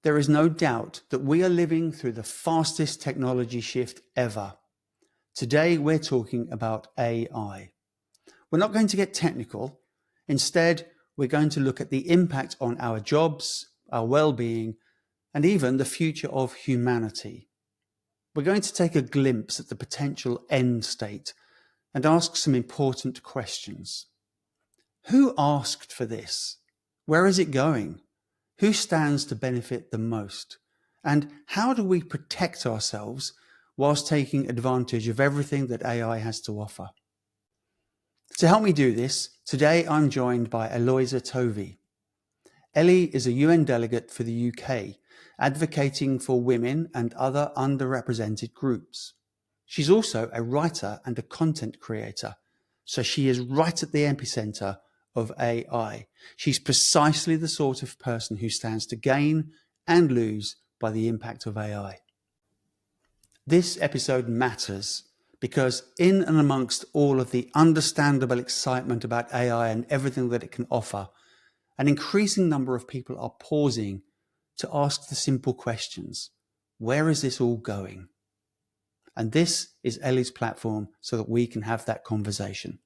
There is no doubt that we are living through the fastest technology shift ever. Today, we're talking about AI. We're not going to get technical. Instead, we're going to look at the impact on our jobs, our well-being, and even the future of humanity. We're going to take a glimpse at the potential end state and ask some important questions. Who asked for this? Where is it going? Who stands to benefit the most? And how do we protect ourselves whilst taking advantage of everything that AI has to offer? To help me do this, today I'm joined by Eloisa Tovee. Ellie is a UN delegate for the UK, advocating for women and other underrepresented groups. She's also a writer and a content creator, so she is right at the epicenter of AI. She's precisely the sort of person who stands to gain and lose by the impact of AI. This episode matters because in and amongst all of the understandable excitement about AI and everything that it can offer, an increasing number of people are pausing to ask the simple questions. Where is this all going? And this is Ellie's platform so that we can have that conversation.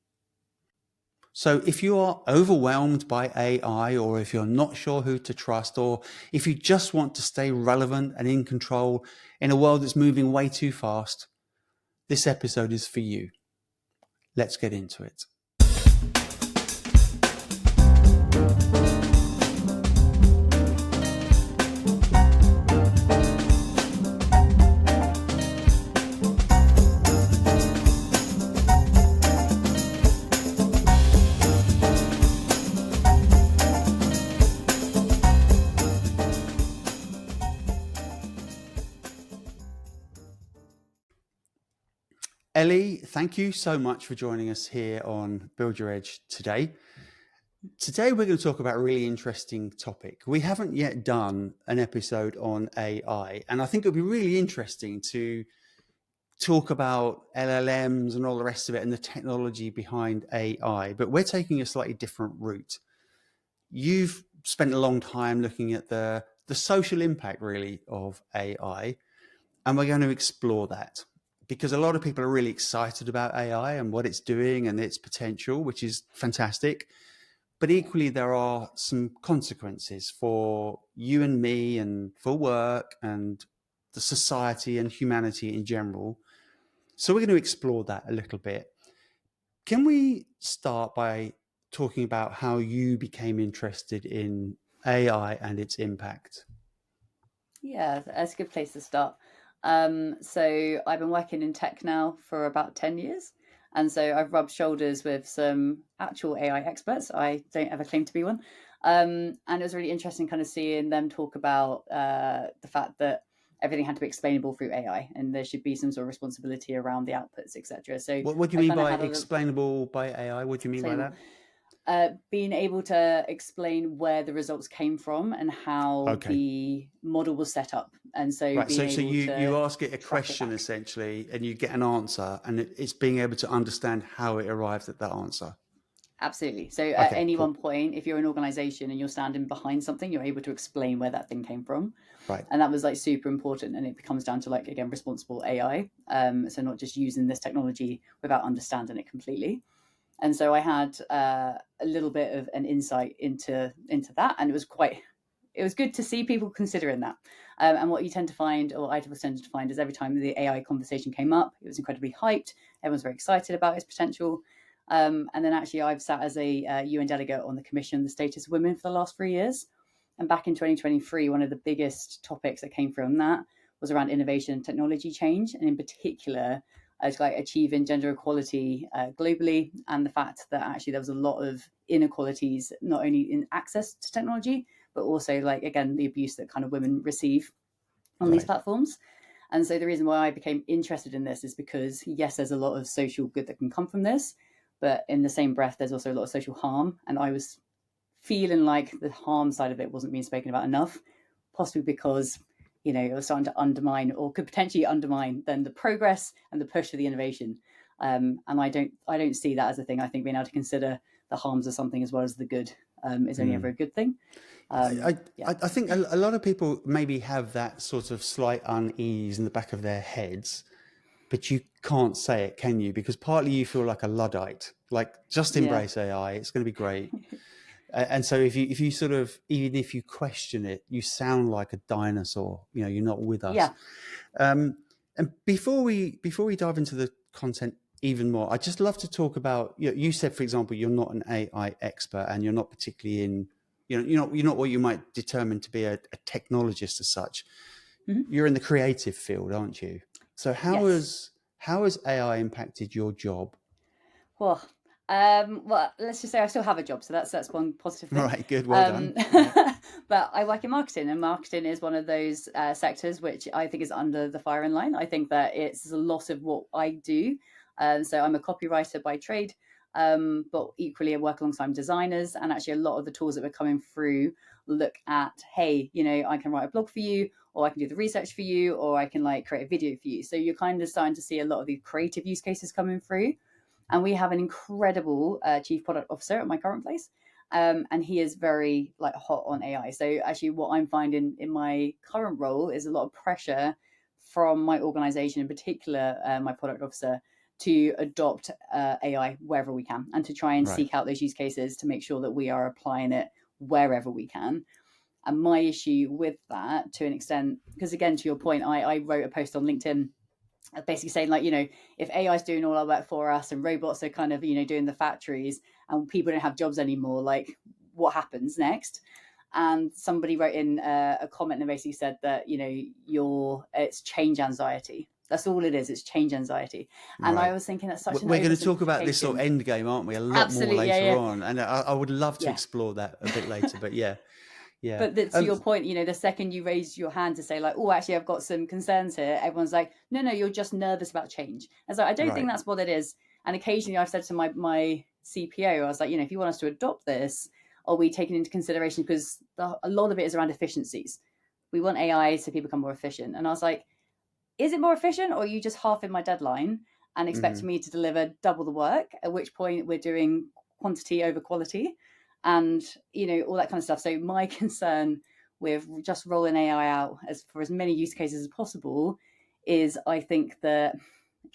So if you are overwhelmed by AI, or if you're not sure who to trust, or if you just want to stay relevant and in control in a world that's moving way too fast, this episode is for you. Let's get into it. Ellie, thank you so much for joining us here on Build Your Edge today. Today, we're going to talk about a really interesting topic. We haven't yet done an episode on AI, and I think it would be really interesting to talk about LLMs and all the rest of it and the technology behind AI, but we're taking a slightly different route. You've spent a long time looking at the social impact, really, of AI, and we're going to explore that. Because a lot of people are really excited about AI and what it's doing and its potential, which is fantastic. But equally, there are some consequences for you and me and for work and the society and humanity in general. So we're going to explore that a little bit. Can we start by talking about how you became interested in AI and its impact? Yeah, that's a good place to start. So I've been working in tech now for about 10 years. And so I've rubbed shoulders with some actual AI experts. I don't ever claim to be one. And it was really interesting kind of seeing them talk about the fact that everything had to be explainable through AI and there should be some sort of responsibility around the outputs, etc. So what do you mean by explainable by AI? What do you mean by that? Being able to explain where the results came from and how the model was set up. And so, you ask it a question essentially, and you get an answer, and it's being able to understand how it arrived at that answer. Absolutely. So at any one point, if you're an organization and you're standing behind something, you're able to explain where that thing came from. Right. And that was like super important. And it comes down to like, again, responsible AI. So not just using this technology without understanding it completely. And so I had a little bit of an insight into that, and it was good to see people considering that. And what you tend to find, or I tended to find, is every time the AI conversation came up, it was incredibly hyped. Everyone's very excited about its potential. And then actually, I've sat as a UN delegate on the Commission on the Status of Women for the last 3 years. And back in 2023, one of the biggest topics that came from that was around innovation and technology change, and in particular, as like achieving gender equality globally, and the fact that actually there was a lot of inequalities, not only in access to technology, but also like, again, the abuse that kind of women receive on these platforms. And so the reason why I became interested in this is because, yes, there's a lot of social good that can come from this, but in the same breath, there's also a lot of social harm. And I was feeling like the harm side of it wasn't being spoken about enough, possibly because it was starting to undermine, or could potentially undermine, then the progress and the push for the innovation. And I don't see that as a thing. I think being able to consider the harms of something as well as the good is only ever a good thing. I think a lot of people maybe have that sort of slight unease in the back of their heads, but you can't say it, can you? Because partly you feel like a Luddite, like just embrace AI, it's going to be great. And so if you sort of, even if you question it, you sound like a dinosaur, you're not with us. And before we dive into the content even more, I'd just love to talk about, you said, for example, you're not an AI expert and you're not particularly in, you're not what you might determine to be a technologist as such. You're in the creative field, aren't you? So how has AI impacted your job? Well, let's just say I still have a job, so that's one positive thing. Right, good, well done. But I work in marketing, and marketing is one of those sectors which I think is under the firing line. I think that it's a lot of what I do. So I'm a copywriter by trade, but equally I work alongside designers, and actually a lot of the tools that are coming through look at, hey, I can write a blog for you, or I can do the research for you, or I can create a video for you. So you're kind of starting to see a lot of these creative use cases coming through. And we have an incredible chief product officer at my current place. And he is very hot on AI. So actually what I'm finding in my current role is a lot of pressure from my organization, in particular, my product officer, to adopt AI wherever we can and to try and seek out those use cases to make sure that we are applying it wherever we can. And my issue with that, to an extent, because again, to your point, I wrote a post on LinkedIn basically saying if AI is doing all our work for us and robots are kind of doing the factories and people don't have jobs anymore, what happens next? And somebody wrote in a comment and basically said that it's change anxiety. That's all it is. It's change anxiety. And I was thinking that's such an We're going to talk about this sort of end game, aren't we? A lot more later on, and I would love to explore that a bit later. But yeah. But to your point, the second you raise your hand to say actually I've got some concerns here, everyone's like, no, you're just nervous about change. And so I don't think that's what it is. And occasionally I've said to my CPO, I was like, if you want us to adopt this, are we taking into consideration, because a lot of it is around efficiencies. We want AI so people become more efficient. And I was like, is it more efficient, or are you just halving my deadline and expecting me to deliver double the work, at which point we're doing quantity over quality? And all that kind of stuff. So my concern with just rolling AI out for as many use cases as possible is I think that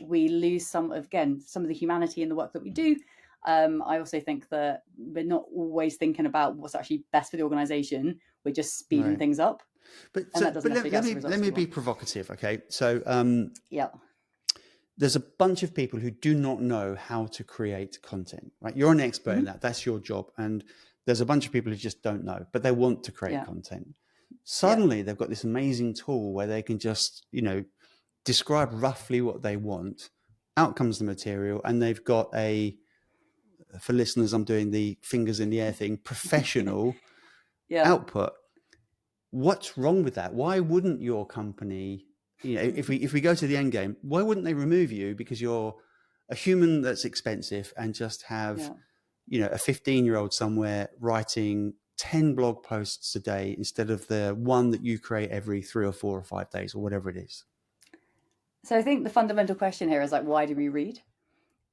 we lose some of the humanity in the work that we do. I also think that we're not always thinking about what's actually best for the organization. We're just speeding things up. But let me be provocative, okay? So there's a bunch of people who do not know how to create content, right? You're an expert in that. That's your job. And there's a bunch of people who just don't know, but they want to create content. Suddenly they've got this amazing tool where they can just, describe roughly what they want. Out comes the material, and they've got for listeners, I'm doing the fingers in the air thing, professional output. What's wrong with that? Why wouldn't your company, if we go to the end game, why wouldn't they remove you because you're a human that's expensive and just have, a 15-year-old somewhere writing 10 blog posts a day instead of the one that you create every 3 or 4 or 5 days or whatever it is? So I think the fundamental question here is why do we read?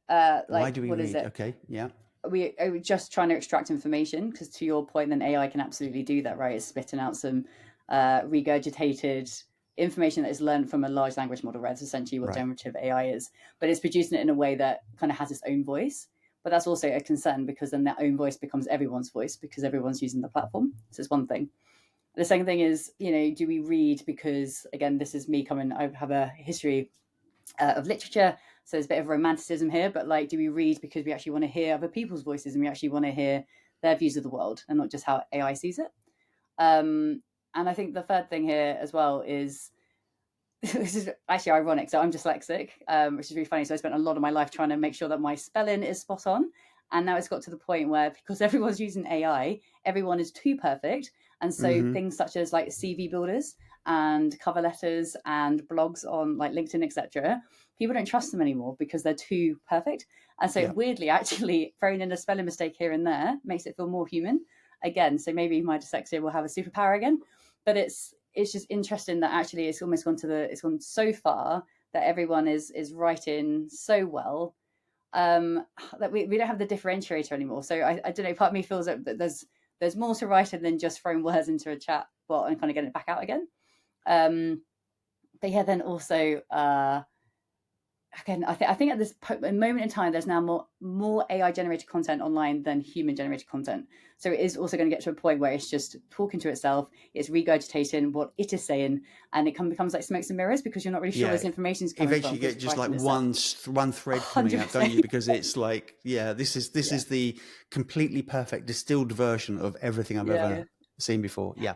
Why do we read? Okay, yeah. We are just trying to extract information, because to your point, then AI can absolutely do that, right? It's spitting out some regurgitated information that is learned from a large language model, right? That's essentially what generative AI is. But it's producing it in a way that kind of has its own voice. But that's also a concern, because then that own voice becomes everyone's voice because everyone's using the platform. So it's one thing. The second thing is, do we read? Because again, this is me I have a history of literature. So there's a bit of romanticism here, but do we read because we actually want to hear other people's voices and we actually want to hear their views of the world and not just how AI sees it? And I think the third thing here as well is, this is actually ironic. So I'm dyslexic, which is really funny. So I spent a lot of my life trying to make sure that my spelling is spot on. And now it's got to the point where, because everyone's using AI, everyone is too perfect. And so things such as CV builders and cover letters and blogs on LinkedIn, etc., people don't trust them anymore because they're too perfect. And so weirdly, actually throwing in a spelling mistake here and there makes it feel more human again. So maybe my dyslexia will have a superpower again. But it's just interesting that actually it's almost it's gone so far that everyone is writing so well that we don't have the differentiator anymore. So I don't know, part of me feels that there's there's more to writing than just throwing words into a chat bot and kind of getting it back out again. But yeah, then also again, I think at this moment in time, there's now more AI generated content online than human generated content. So it is also going to get to a point where it's just talking to itself, it's regurgitating what it is saying, and it becomes like smokes and mirrors because you're not really sure where this information is coming from. Eventually, you get just like one thread coming out, don't you? Because it's like, this is the completely perfect distilled version of everything I've ever seen before. Yeah.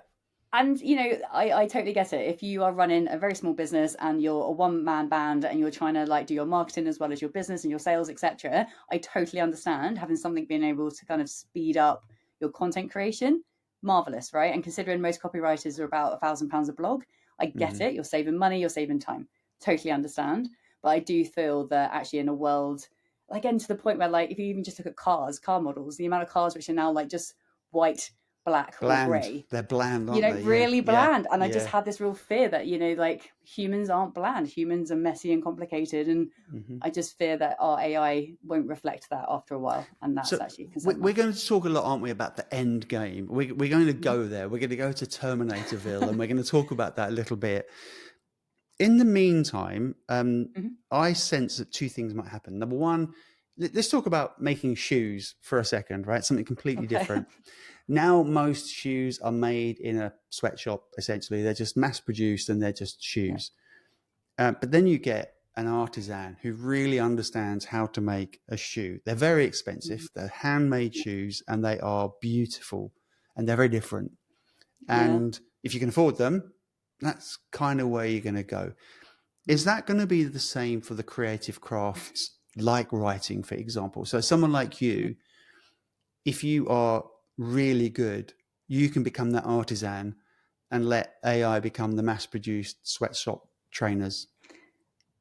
And, you know, I totally get it. If you are running a very small business and you're a one-man band and you're trying to like do your marketing as well as your business and your sales, etc., I totally understand having something being able to kind of speed up your content creation. Marvelous, right? And considering most copywriters are about £1,000 a blog, I get it. You're saving money, you're saving time. Totally understand. But I do feel that actually in a world, again, to the point where like if you even just look at car models, the amount of cars which are now like just white, black, bland, or grey. They're bland, aren't they? Really bland. And I just had this real fear that, you know, like humans aren't bland. Humans are messy and complicated. And I just fear that our AI won't reflect that after a while. And that's actually we're going to talk a lot, aren't we, about the end game. We're going to go there. We're going to go to Terminatorville and we're going to talk about that a little bit. In the meantime, I sense that two things might happen. Number one, let's talk about making shoes for a second, right? Something completely different. Now, most shoes are made in a sweatshop, essentially. They're just mass produced and they're just shoes. But then you get an artisan who really understands how to make a shoe. They're very expensive. They're handmade shoes and they are beautiful and they're very different. And if you can afford them, that's kind of where you're going to go. Is that going to be the same for the creative crafts, like writing, for example? So someone like you, if you are really good, you can become that artisan and let AI become the mass-produced sweatshop trainers.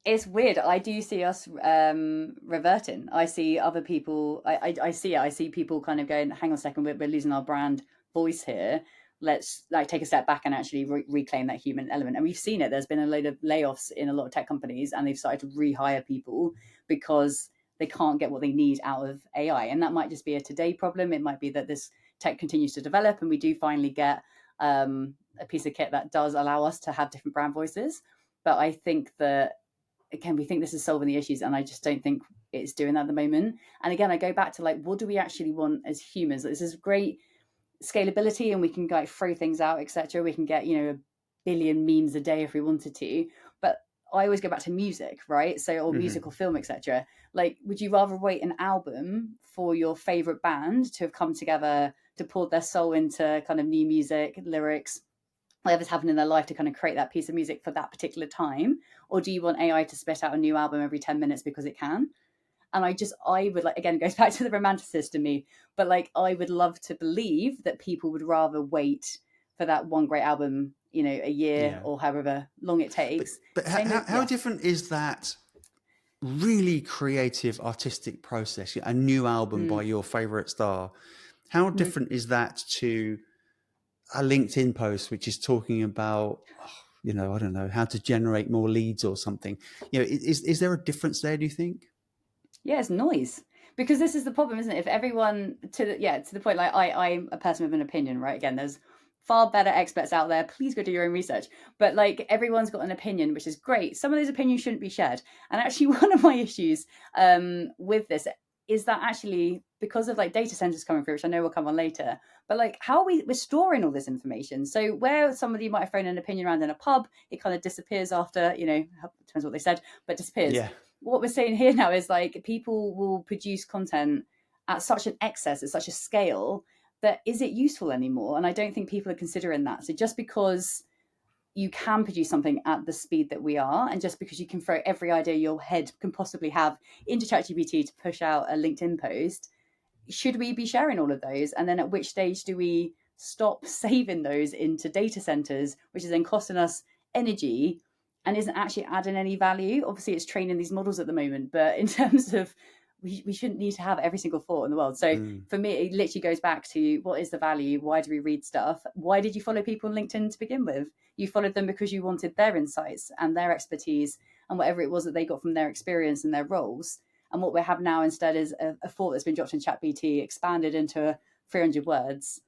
It's weird. I do see us reverting. I see other people. I see people kind of going, hang on a second, we're losing our brand voice here. Let's like take a step back and actually reclaim that human element. And we've seen it. There's been a load of layoffs in a lot of tech companies and they've started to rehire people because they can't get what they need out of AI. And that might just be a today problem. It might be that this tech continues to develop and we do finally get a piece of kit that does allow us to have different brand voices. But I think that, again, we think this is solving the issues and I just don't think it's doing that at the moment. And again, I go back to like, what do we actually want as humans? This is great scalability and we can like throw things out, etc. We can get, you know, 1 billion memes a day if we wanted to. But I always go back to music, right? So, or music or film, etc. Like, would you rather wait an album for your favorite band to have come together to pour their soul into kind of new music, lyrics, whatever's happened in their life to kind of create that piece of music for that particular time? Or do you want AI to spit out a new album every 10 minutes because it can? And I would like, again, it goes back to the romanticist in me, but like, I would love to believe that people would rather wait for that one great album, you know, a year or however long it takes. But how different is that really creative, artistic process, a new album by your favorite star? How different is that to a LinkedIn post, which is talking about, you know, I don't know, how to generate more leads or something? You know, is there a difference there, do you think? Yeah, it's noise. Because this is the problem, isn't it? If everyone to the point, like I'm a person with an opinion, right? Again, there's far better experts out there. Please go do your own research. But like everyone's got an opinion, which is great. Some of those opinions shouldn't be shared. And actually, one of my issues with this is that actually because of like data centers coming through, which I know will come on later, but like how are we're storing all this information? So where somebody might have thrown an opinion around in a pub, it kind of disappears after, you know, depends what they said, but disappears. Yeah. What we're saying here now is like people will produce content at such an excess, at such a scale that is it useful anymore? And I don't think people are considering that. So just because you can produce something at the speed that we are, and just because you can throw every idea your head can possibly have into ChatGPT to push out a LinkedIn post, should we be sharing all of those? And then at which stage do we stop saving those into data centers, which is then costing us energy and isn't actually adding any value? Obviously, it's training these models at the moment, but in terms of we shouldn't need to have every single thought in the world. So for me, it literally goes back to what is the value? Why do we read stuff? Why did you follow people on LinkedIn to begin with? You followed them because you wanted their insights and their expertise and whatever it was that they got from their experience and their roles. And what we have now instead is a thought that's been dropped in ChatGPT, expanded into 300 words.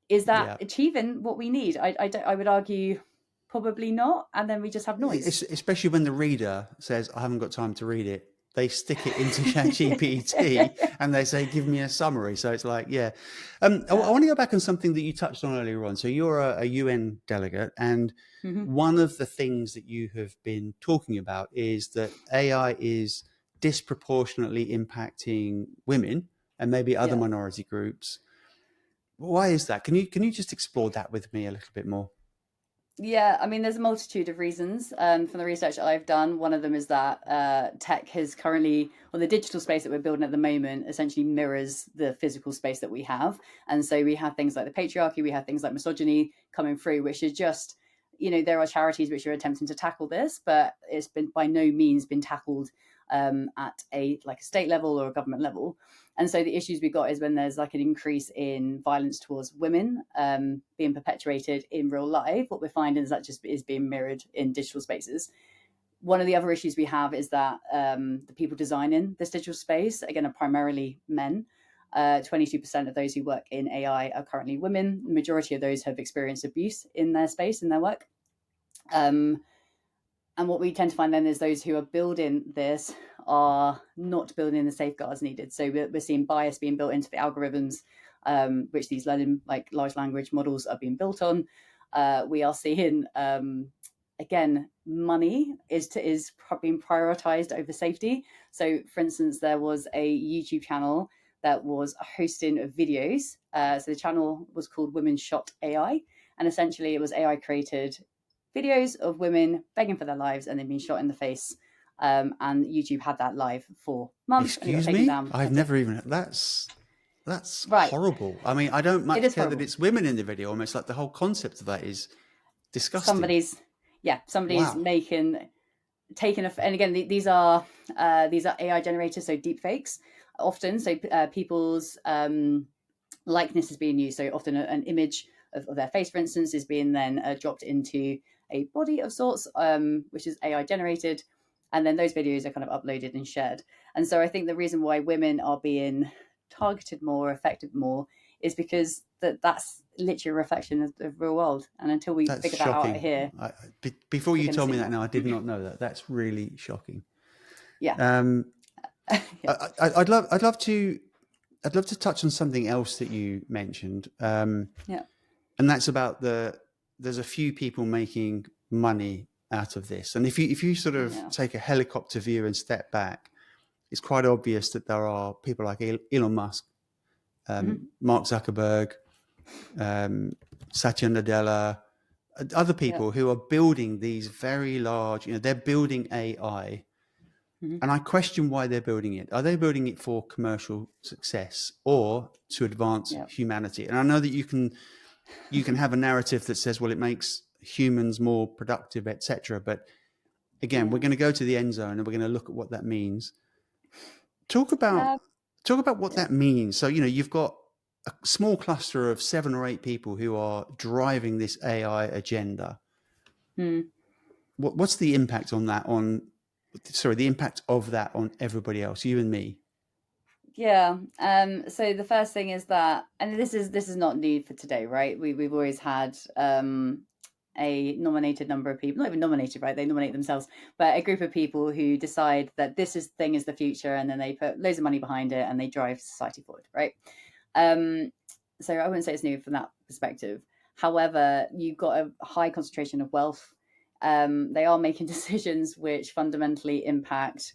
Is that Yeah. achieving what we need? I would argue probably not. And then we just have noise. Especially when the reader says, I haven't got time to read it. They stick it into ChatGPT and they say, give me a summary. So it's like, yeah. I want to go back on something that you touched on earlier on. So you're a UN delegate, and one of the things that you have been talking about is that AI is disproportionately impacting women and maybe other minority groups. Why is that? Can you just explore that with me a little bit more? Yeah, I mean, there's a multitude of reasons from the research that I've done. One of them is that tech has currently, or the digital space that we're building at the moment, essentially mirrors the physical space that we have. And so we have things like the patriarchy, we have things like misogyny coming through, which is just, there are charities which are attempting to tackle this, but it's been by no means been tackled at a state level or a government level. And so the issues we got is when there's like an increase in violence towards women being perpetuated in real life, what we're finding is that just is being mirrored in digital spaces. One of the other issues we have is that the people designing this digital space, again, are primarily men. 22% of those who work in AI are currently women. The majority of those have experienced abuse in their space, in their work. And what we tend to find then is those who are building this are not building in the safeguards needed. So we're seeing bias being built into the algorithms, which these large language models are being built on. We are seeing, again, money is being prioritized over safety. So, for instance, there was a YouTube channel that was hosting videos. So the channel was called Women Shot AI. And essentially it was AI created videos of women begging for their lives and they've been shot in the face. And YouTube had that live for months. Excuse me? I've never even... That's right. Horrible. I mean, I don't much care horrible. that it's women in the video. Almost like the whole concept of that is disgusting. Somebody's taking and again, these are AI generators, so deepfakes often. So people's likeness is being used. So often an image of their face, for instance, is being then dropped into a body of sorts, which is AI generated. And then those videos are kind of uploaded and shared. And so I think the reason why women are being targeted more, affected more, is because that's literally a reflection of the real world. And until we figure that out here. Before you told me that now, I did not know that. That's really shocking. Yeah. Yeah. I'd love to touch on something else that you mentioned. Yeah. And that's about there's a few people making money out of this. And if you sort of take a helicopter view and step back, it's quite obvious that there are people like Elon Musk, Mark Zuckerberg, Satya Nadella, other people who are building these very large, they're building AI. And I question why they're building it. Are they building it for commercial success or to advance humanity? And I know that you can have a narrative that says, well, it makes humans more productive, etc. But again, we're going to go to the end zone and we're going to look at what that means. Talk about what that means. So, you've got a small cluster of 7 or 8 people who are driving this AI agenda. What's the impact on that? The impact of that on everybody else, you and me? Yeah. So the first thing is that, and this is not new for today, right? We've always had a nominated number of people, not even nominated, right? They nominate themselves, but a group of people who decide that this thing is the future, and then they put loads of money behind it and they drive society forward, right? So I wouldn't say it's new from that perspective. However, you've got a high concentration of wealth. They are making decisions which fundamentally impact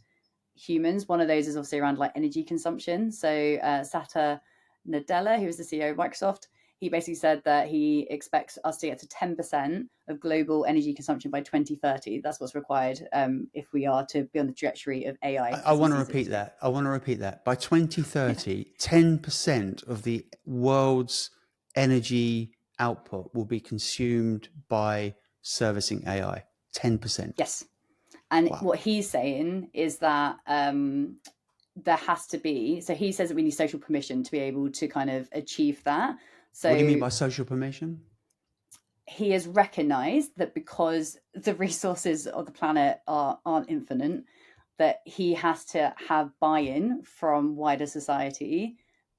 humans. One of those is obviously around energy consumption. So Satya Nadella, who is the CEO of Microsoft, he basically said that he expects us to get to 10% of global energy consumption by 2030. That's what's required if we are to be on the trajectory of AI. I want to repeat that. By 2030, 10% of the world's energy output will be consumed by servicing AI. 10%. Yes. And what he's saying is that there has to be, so he says that we need social permission to be able to kind of achieve that. So what do you mean by social permission? He has recognized that because the resources of the planet aren't infinite, that he has to have buy-in from wider society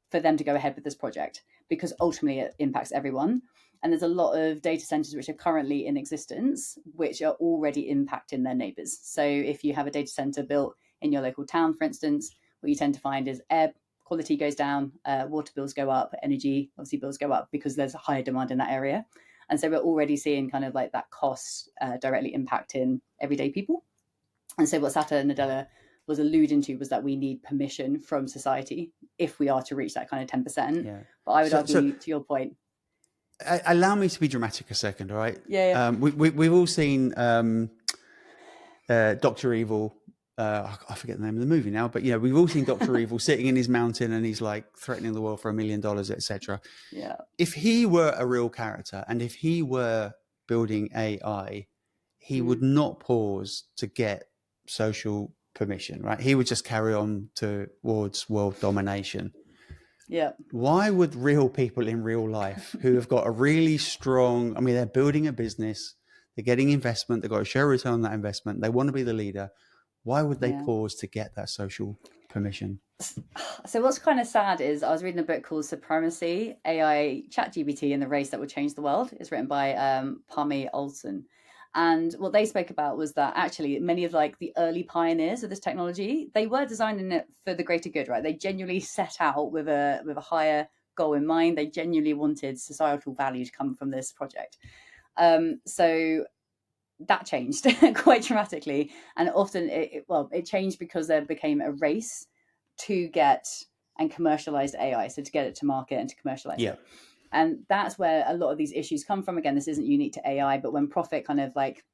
for them to go ahead with this project. because ultimately it impacts everyone. And there's a lot of data centers which are currently in existence, which are already impacting their neighbors. So if you have a data center built in your local town, for instance, what you tend to find is air quality goes down, water bills go up, energy obviously bills go up because there's a higher demand in that area. And so we're already seeing kind of like that cost directly impacting everyday people. And so what Satya Nadella was alluding to was that we need permission from society if we are to reach that kind of 10%. Yeah. But I would argue, to your point. Allow me to be dramatic a second, all right? Yeah. We've all seen Dr. Evil. I forget the name of the movie now, but we've all seen Dr. Evil sitting in his mountain and he's like threatening the world for $1 million, etc. Yeah. If he were a real character and if he were building AI, he would not pause to get social permission, right? He would just carry on towards world domination. Yeah. Why would real people in real life who have got a really strong, they're building a business, they're getting investment, they've got to share a return on that investment, they want to be the leader. Why would they pause to get that social permission? So what's kind of sad is I was reading a book called Supremacy, AI ChatGPT and the Race That Would Change the World. It's written by Parmi Olson. And what they spoke about was that actually many of like the early pioneers of this technology, they were designing it for the greater good, right? They genuinely set out with a higher goal in mind. They genuinely wanted societal value to come from this project. So that changed quite dramatically. And often it changed because there became a race to get and commercialize AI. So to get it to market and to commercialize it. And that's where a lot of these issues come from. Again, this isn't unique to AI, but when profit kind of like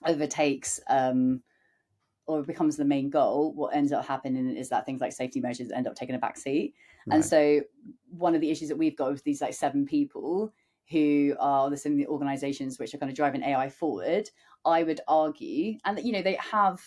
overtakes or becomes the main goal, what ends up happening is that things like safety measures end up taking a back seat. Right. And so one of the issues that we've got with these like 7 people who are in the organizations which are kind of driving AI forward, I would argue, and they have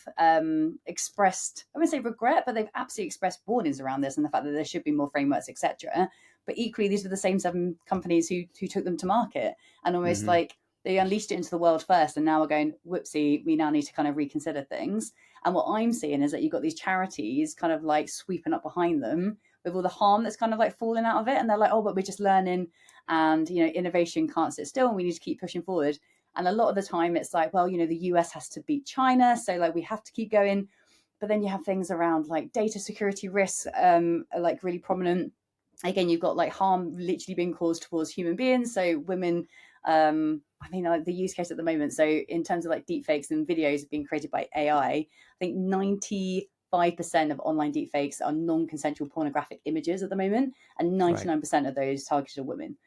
expressed, I wouldn't say regret, but they've absolutely expressed warnings around this and the fact that there should be more frameworks, etc. But equally, these were the same 7 companies who took them to market and almost like they unleashed it into the world first. And now we're going, whoopsie, we now need to kind of reconsider things. And what I'm seeing is that you've got these charities kind of like sweeping up behind them with all the harm that's kind of like falling out of it. And they're like, oh, but we're just learning and, innovation can't sit still and we need to keep pushing forward. And a lot of the time it's like, well, the US has to beat China. So like we have to keep going. But then you have things around like data security risks, like really prominent. Again, you've got like harm literally being caused towards human beings. So women, like the use case at the moment. So in terms of like deepfakes and videos being created by AI, I think 95% of online deepfakes are non-consensual pornographic images at the moment. And 99% of those targeted are women.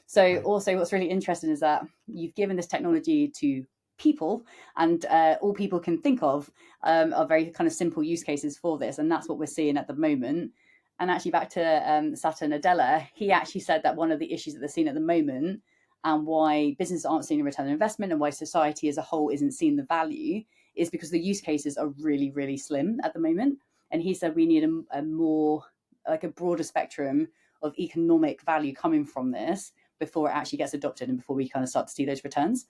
So also what's really interesting is that you've given this technology to people and all people can think of are very kind of simple use cases for this. And that's what we're seeing at the moment. And actually back to Satya Nadella, he actually said that one of the issues that they're seeing at the moment and why businesses aren't seeing a return on investment and why society as a whole isn't seeing the value is because the use cases are really, really slim at the moment. And he said we need a more, like a broader spectrum of economic value coming from this before it actually gets adopted and before we kind of start to see those returns.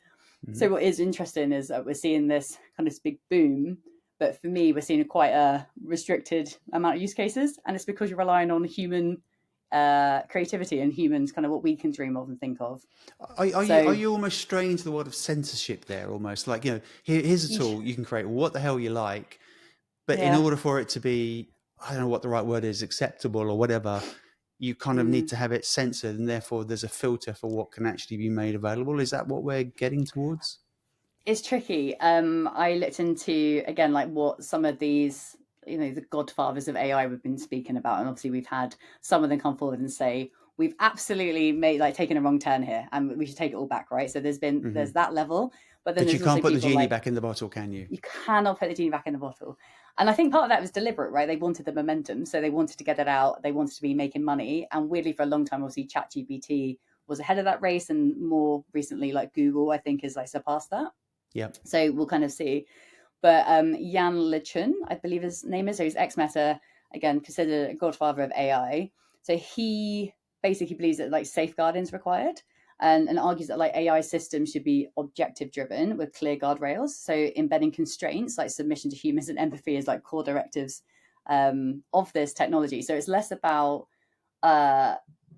So what is interesting is that we're seeing this kind of big boom, but for me, we're seeing quite a restricted amount of use cases. And it's because you're relying on human creativity and humans kind of what we can dream of and think of. Are you almost straying into the world of censorship there almost? Like, here's a tool, you can create what the hell you like, but in order for it to be, I don't know what the right word is, acceptable or whatever, you kind of need to have it censored and therefore there's a filter for what can actually be made available. Is that what we're getting towards? It's tricky. I looked into, again, like what some of these, the godfathers of AI we've been speaking about. And obviously we've had some of them come forward and say, we've absolutely taken a wrong turn here and we should take it all back, right? So there's that level. But then you can't put the genie back in the bottle, can you? You cannot put the genie back in the bottle. And I think part of that was deliberate, right? They wanted the momentum. So they wanted to get it out. They wanted to be making money. And weirdly, for a long time, obviously, ChatGPT was ahead of that race. And more recently, like Google, I think, has like surpassed that. Yeah. So we'll kind of see. But Yan LeCun, I believe his name is, so he's ex-Meta, again, considered a godfather of AI. So he basically believes that like safeguarding is required and argues that like AI systems should be objective driven with clear guardrails. So embedding constraints like submission to humans and empathy is like core directives of this technology. So it's less about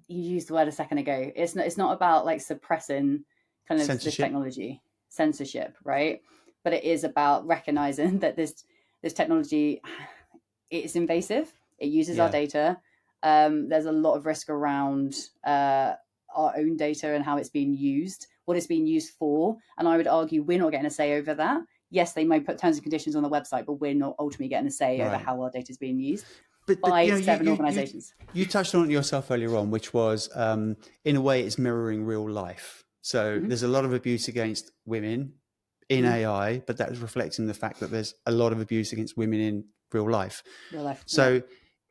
you used the word a second ago. It's not about like suppressing kind of this Censorship. technology, censorship, right? But it is about recognizing that this technology, it's invasive. It uses our Yeah. data. There's a lot of risk around our own data and how it's being used, what it's being used for. And I would argue we're not getting a say over that. Yes, they may put terms and conditions on the website, but we're not ultimately getting a say over Right. how our data is being used But by you know, seven organizations. you touched on it yourself earlier on, which was in a way it's mirroring real life. So Mm-hmm. there's a lot of abuse against women in Mm-hmm. AI, but that is reflecting the fact that there's a lot of abuse against women in real life. Real life, yeah. So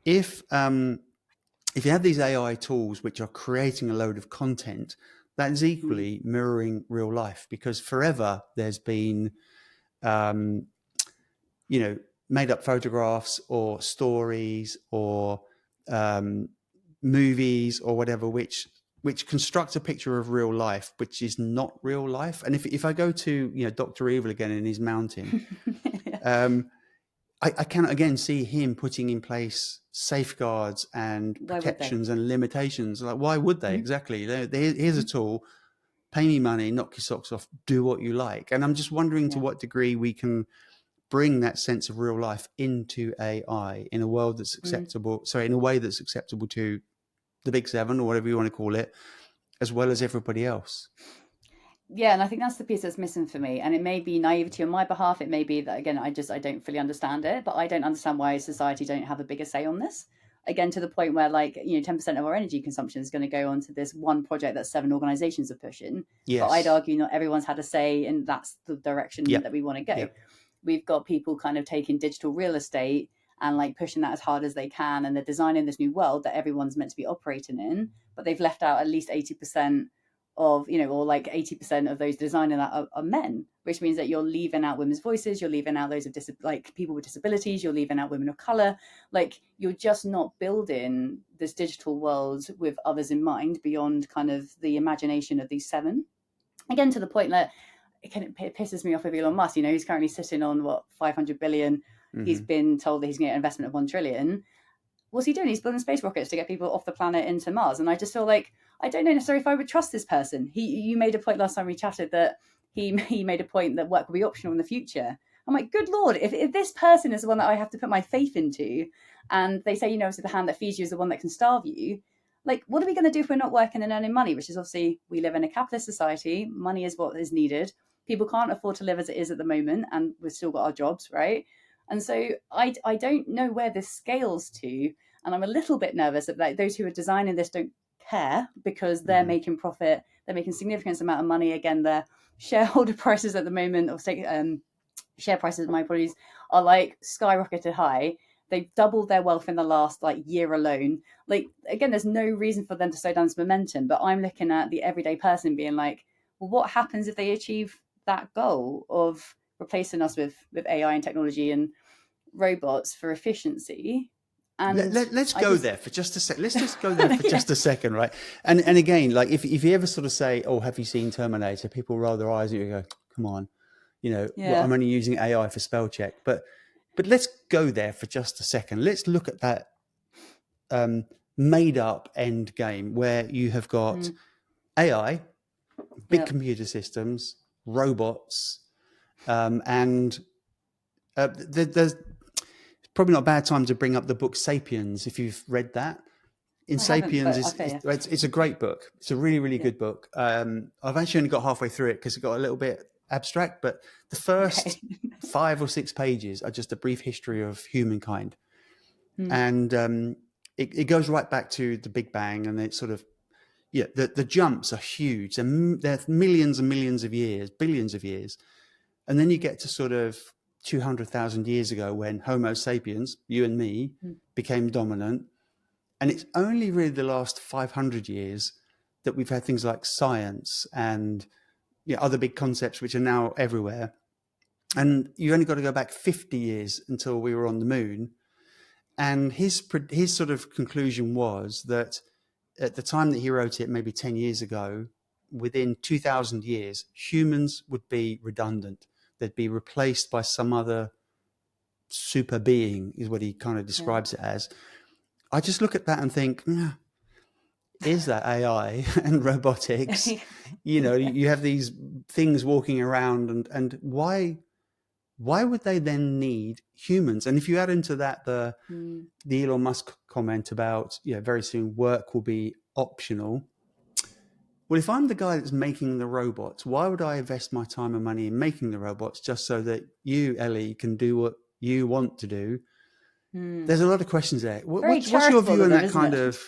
if you have these AI tools which are creating a load of content, that is equally mirroring real life, because forever there's been you know, made up photographs or stories or movies or whatever, which construct a picture of real life, which is not real life. And if I go to, you know, Dr. Evil again in his mountain, I cannot again see him putting in place safeguards and Why would they? protections and limitations. Like, why would they? Mm-hmm. Exactly. Here's a tool, pay me money, knock your socks off, do what you like. And I'm just wondering to Yeah. what degree we can bring that sense of real life into AI in a world that's acceptable. Sorry, in a way that's acceptable to the big seven or whatever you want to call it, as well as everybody else. Yeah, and I think that's the piece that's missing for me. And it may be naivety on my behalf. It may be that again, I don't fully understand it, but I don't understand why society don't have a bigger say on this. Again, to the point where 10% of our energy consumption is going to go onto this one project that seven organizations are pushing. But I'd Yes. argue not everyone's had a say, and that's the direction Yep. that we want to go. Yep. We've got people kind of taking digital real estate and like pushing that as hard as they can, and they're designing this new world that everyone's meant to be operating in, but they've left out at least 80% of, or like 80% of those designing that are men, which means that you're leaving out women's voices, you're leaving out those of people with disabilities, you're leaving out women of color. Like, you're just not building this digital world with others in mind beyond kind of the imagination of these seven. Again, to the point that it pisses me off with Elon Musk. He's currently sitting on what, 500 billion. He's been told that he's going to get an investment of 1 trillion. What's he doing? He's building space rockets to get people off the planet into Mars. And I just feel like, I don't know necessarily if I would trust this person. You made a point last time we chatted that he made a point that work will be optional in the future. I'm like, good Lord, if this person is the one that I have to put my faith into, and they say, so the hand that feeds you is the one that can starve you, like, what are we going to do if we're not working and earning money? Which is obviously, we live in a capitalist society. Money is what is needed. People can't afford to live as it is at the moment, and we've still got our jobs, right? And so I don't know where this scales to. And I'm a little bit nervous that those who are designing this don't care, because they're making profit. They're making significant amount of money. Again, their shareholder prices at the moment, or share prices, my apologies, are like skyrocketed high. They've doubled their wealth in the last year alone. Like, again, there's no reason for them to slow down this momentum. But I'm looking at the everyday person being like, well, what happens if they achieve that goal of replacing us with AI and technology and robots for efficiency? And Let's I go just there for just a sec. Let's just go there for just a second, right? And again, like if you ever sort of say, "Oh, have you seen Terminator?" People roll their eyes at you and go, "Come on, well, yeah I'm only using AI for spell check." But let's go there for just a second. Let's look at that made up end game where you have got AI, big yeah computer systems, robots, and there's probably not a bad time to bring up the book *Sapiens* if you've read that. In I haven't, *Sapiens* but I feel it's a great book. It's a really, really yeah. good book. I've actually only got halfway through it because it got a little bit abstract, but the first Okay. 5 or 6 pages are just a brief history of humankind. Mm. And it goes right back to the Big Bang, and it's sort of, the jumps are huge. They're millions and millions of years, billions of years. And then you get to sort of 200,000 years ago when Homo sapiens, you and me, became dominant. And it's only really the last 500 years that we've had things like science and other big concepts which are now everywhere. And you only got to go back 50 years until we were on the moon. And his sort of conclusion was that at the time that he wrote it, maybe 10 years ago, within 2,000 years, humans would be redundant. They'd be replaced by some other super being, is what he kind of Yeah. describes it as. I just look at that and think, is that AI and robotics. You know, you have these things walking around, and why would they then need humans? And if you add into that the Elon Musk comment about, very soon work will be optional. Well, if I'm the guy that's making the robots, why would I invest my time and money in making the robots just so that you, Ellie, can do what you want to do? There's a lot of questions there. What's your view on that kind of?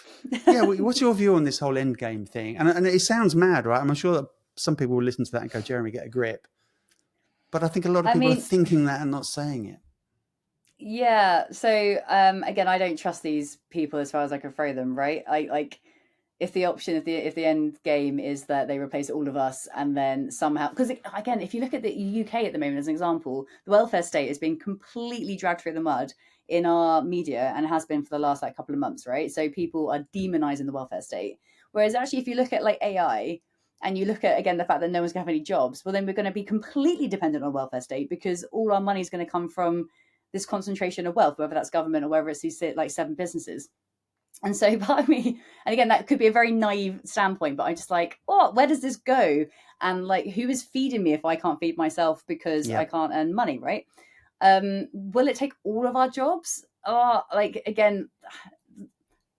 Yeah, what's your view on this whole end game thing? And it sounds mad, right? I'm sure that some people will listen to that and go, "Jeremy, get a grip." But I think a lot of people are thinking that and not saying it. Yeah. So again, I don't trust these people as far as I can throw them. Right. I like if the option, if the end game is that they replace all of us and then somehow, because again, if you look at the UK at the moment as an example, the welfare state is being completely dragged through the mud in our media and has been for the last couple of months, right? So people are demonizing the welfare state. Whereas actually, if you look at AI and you look at, again, the fact that no one's going to have any jobs, well, then we're going to be completely dependent on welfare state because all our money is going to come from this concentration of wealth, whether that's government or whether it's these 7 businesses. And so part of me, and again, that could be a very naive standpoint, but I'm just like, where does this go? And who is feeding me if I can't feed myself because I can't earn money, right? Will it take all of our jobs? Again,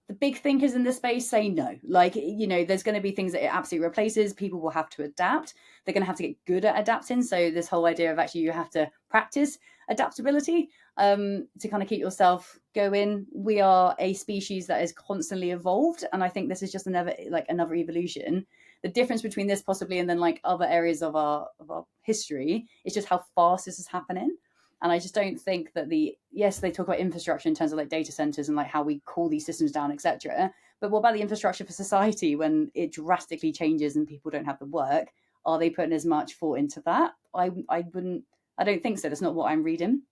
the big thinkers in this space say no. There's going to be things that it absolutely replaces. People will have to adapt. They're going to have to get good at adapting. So this whole idea of actually you have to practice adaptability to kind of keep yourself going. We are a species that is constantly evolved. And I think this is just another evolution. The difference between this possibly and then other areas of our history is just how fast this is happening. And I just don't think that yes, they talk about infrastructure in terms of data centers and how we call these systems down, etc. But what about the infrastructure for society when it drastically changes and people don't have the work? Are they putting as much thought into that? I don't think so. That's not what I'm reading.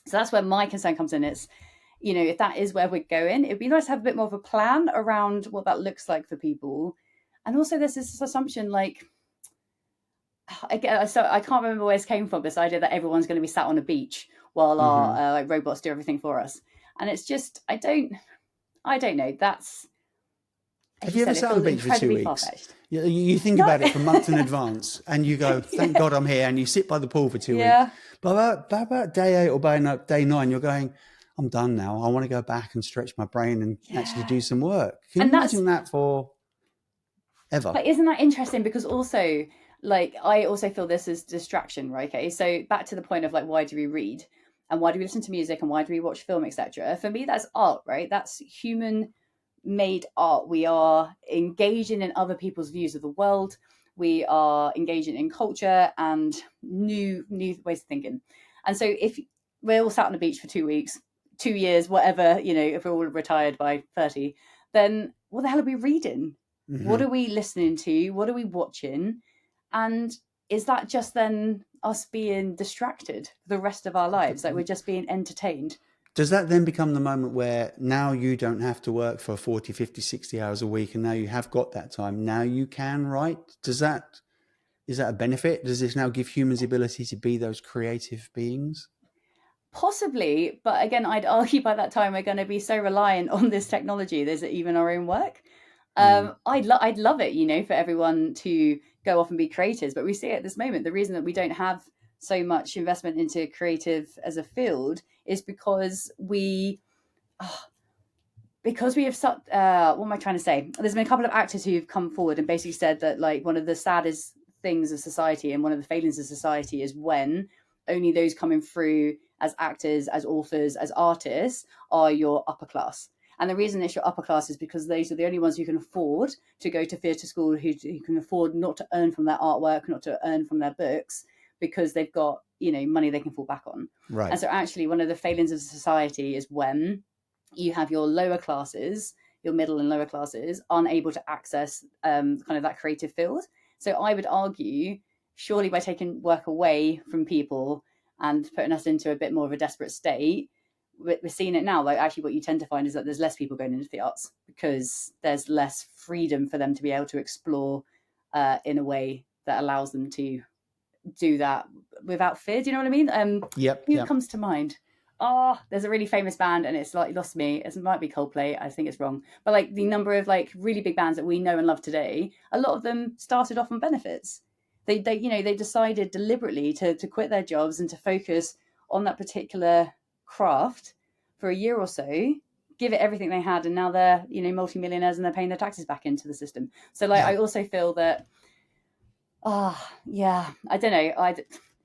So that's where my concern comes in. It's, if that is where we're going, it'd be nice to have a bit more of a plan around what that looks like for people. And also there's this assumption so I can't remember where this came from, this idea that everyone's going to be sat on a beach while our robots do everything for us. And it's just, I don't know. That's, have you ever sat on the beach for 2 weeks? You think about it for months in advance and you go, thank God I'm here. And you sit by the pool for 2 weeks. But about day 8 or by day 9, you're going, I'm done now. I want to go back and stretch my brain and actually do some work. Can you imagine that for ever? But isn't that interesting? Because also, I also feel this is distraction, right? Okay, so back to the point of why do we read and why do we listen to music and why do we watch film, etc. For me, that's art, right? That's human-made art. We are engaging in other people's views of the world. We are engaging in culture and new ways of thinking. And so if we're all sat on the beach for 2 weeks, 2 years, whatever, if we're all retired by 30, then what the hell are we reading? Mm-hmm. What are we listening to? What are we watching? And is that just then us being distracted for the rest of our lives? We're just being entertained. Does that then become the moment where now you don't have to work for 40, 50, 60 hours a week and now you have got that time? Now you can write? Is that a benefit? Does this now give humans the ability to be those creative beings? Possibly. But again, I'd argue by that time we're going to be so reliant on this technology. There's even our own work. I'd love it, for everyone to go off and be creators. But we see at this moment, the reason that we don't have so much investment into creative as a field is because we have what am I trying to say? There's been a couple of actors who've come forward and basically said that one of the saddest things of society and one of the failings of society is when only those coming through as actors, as authors, as artists are your upper class. And the reason it's your upper class is because those are the only ones who can afford to go to theatre school, who can afford not to earn from their artwork, not to earn from their books, because they've got, money they can fall back on. Right. And so actually one of the failings of society is when you have your lower classes, your middle and lower classes, unable to access kind of that creative field. So I would argue, surely by taking work away from people and putting us into a bit more of a desperate state, we're seeing it now. Actually what you tend to find is that there's less people going into the arts because there's less freedom for them to be able to explore in a way that allows them to do that without fear. Do you know what I mean? Who comes to mind? there's a really famous band and it's like lost me. It might be Coldplay. I think it's wrong. But like the number of like really big bands that we know and love today, a lot of them started off on benefits. They they decided deliberately to quit their jobs and to focus on that particular craft for a year or so, give it everything they had, and now they're multimillionaires and they're paying their taxes back into the system. So like I also feel that yeah, I don't know.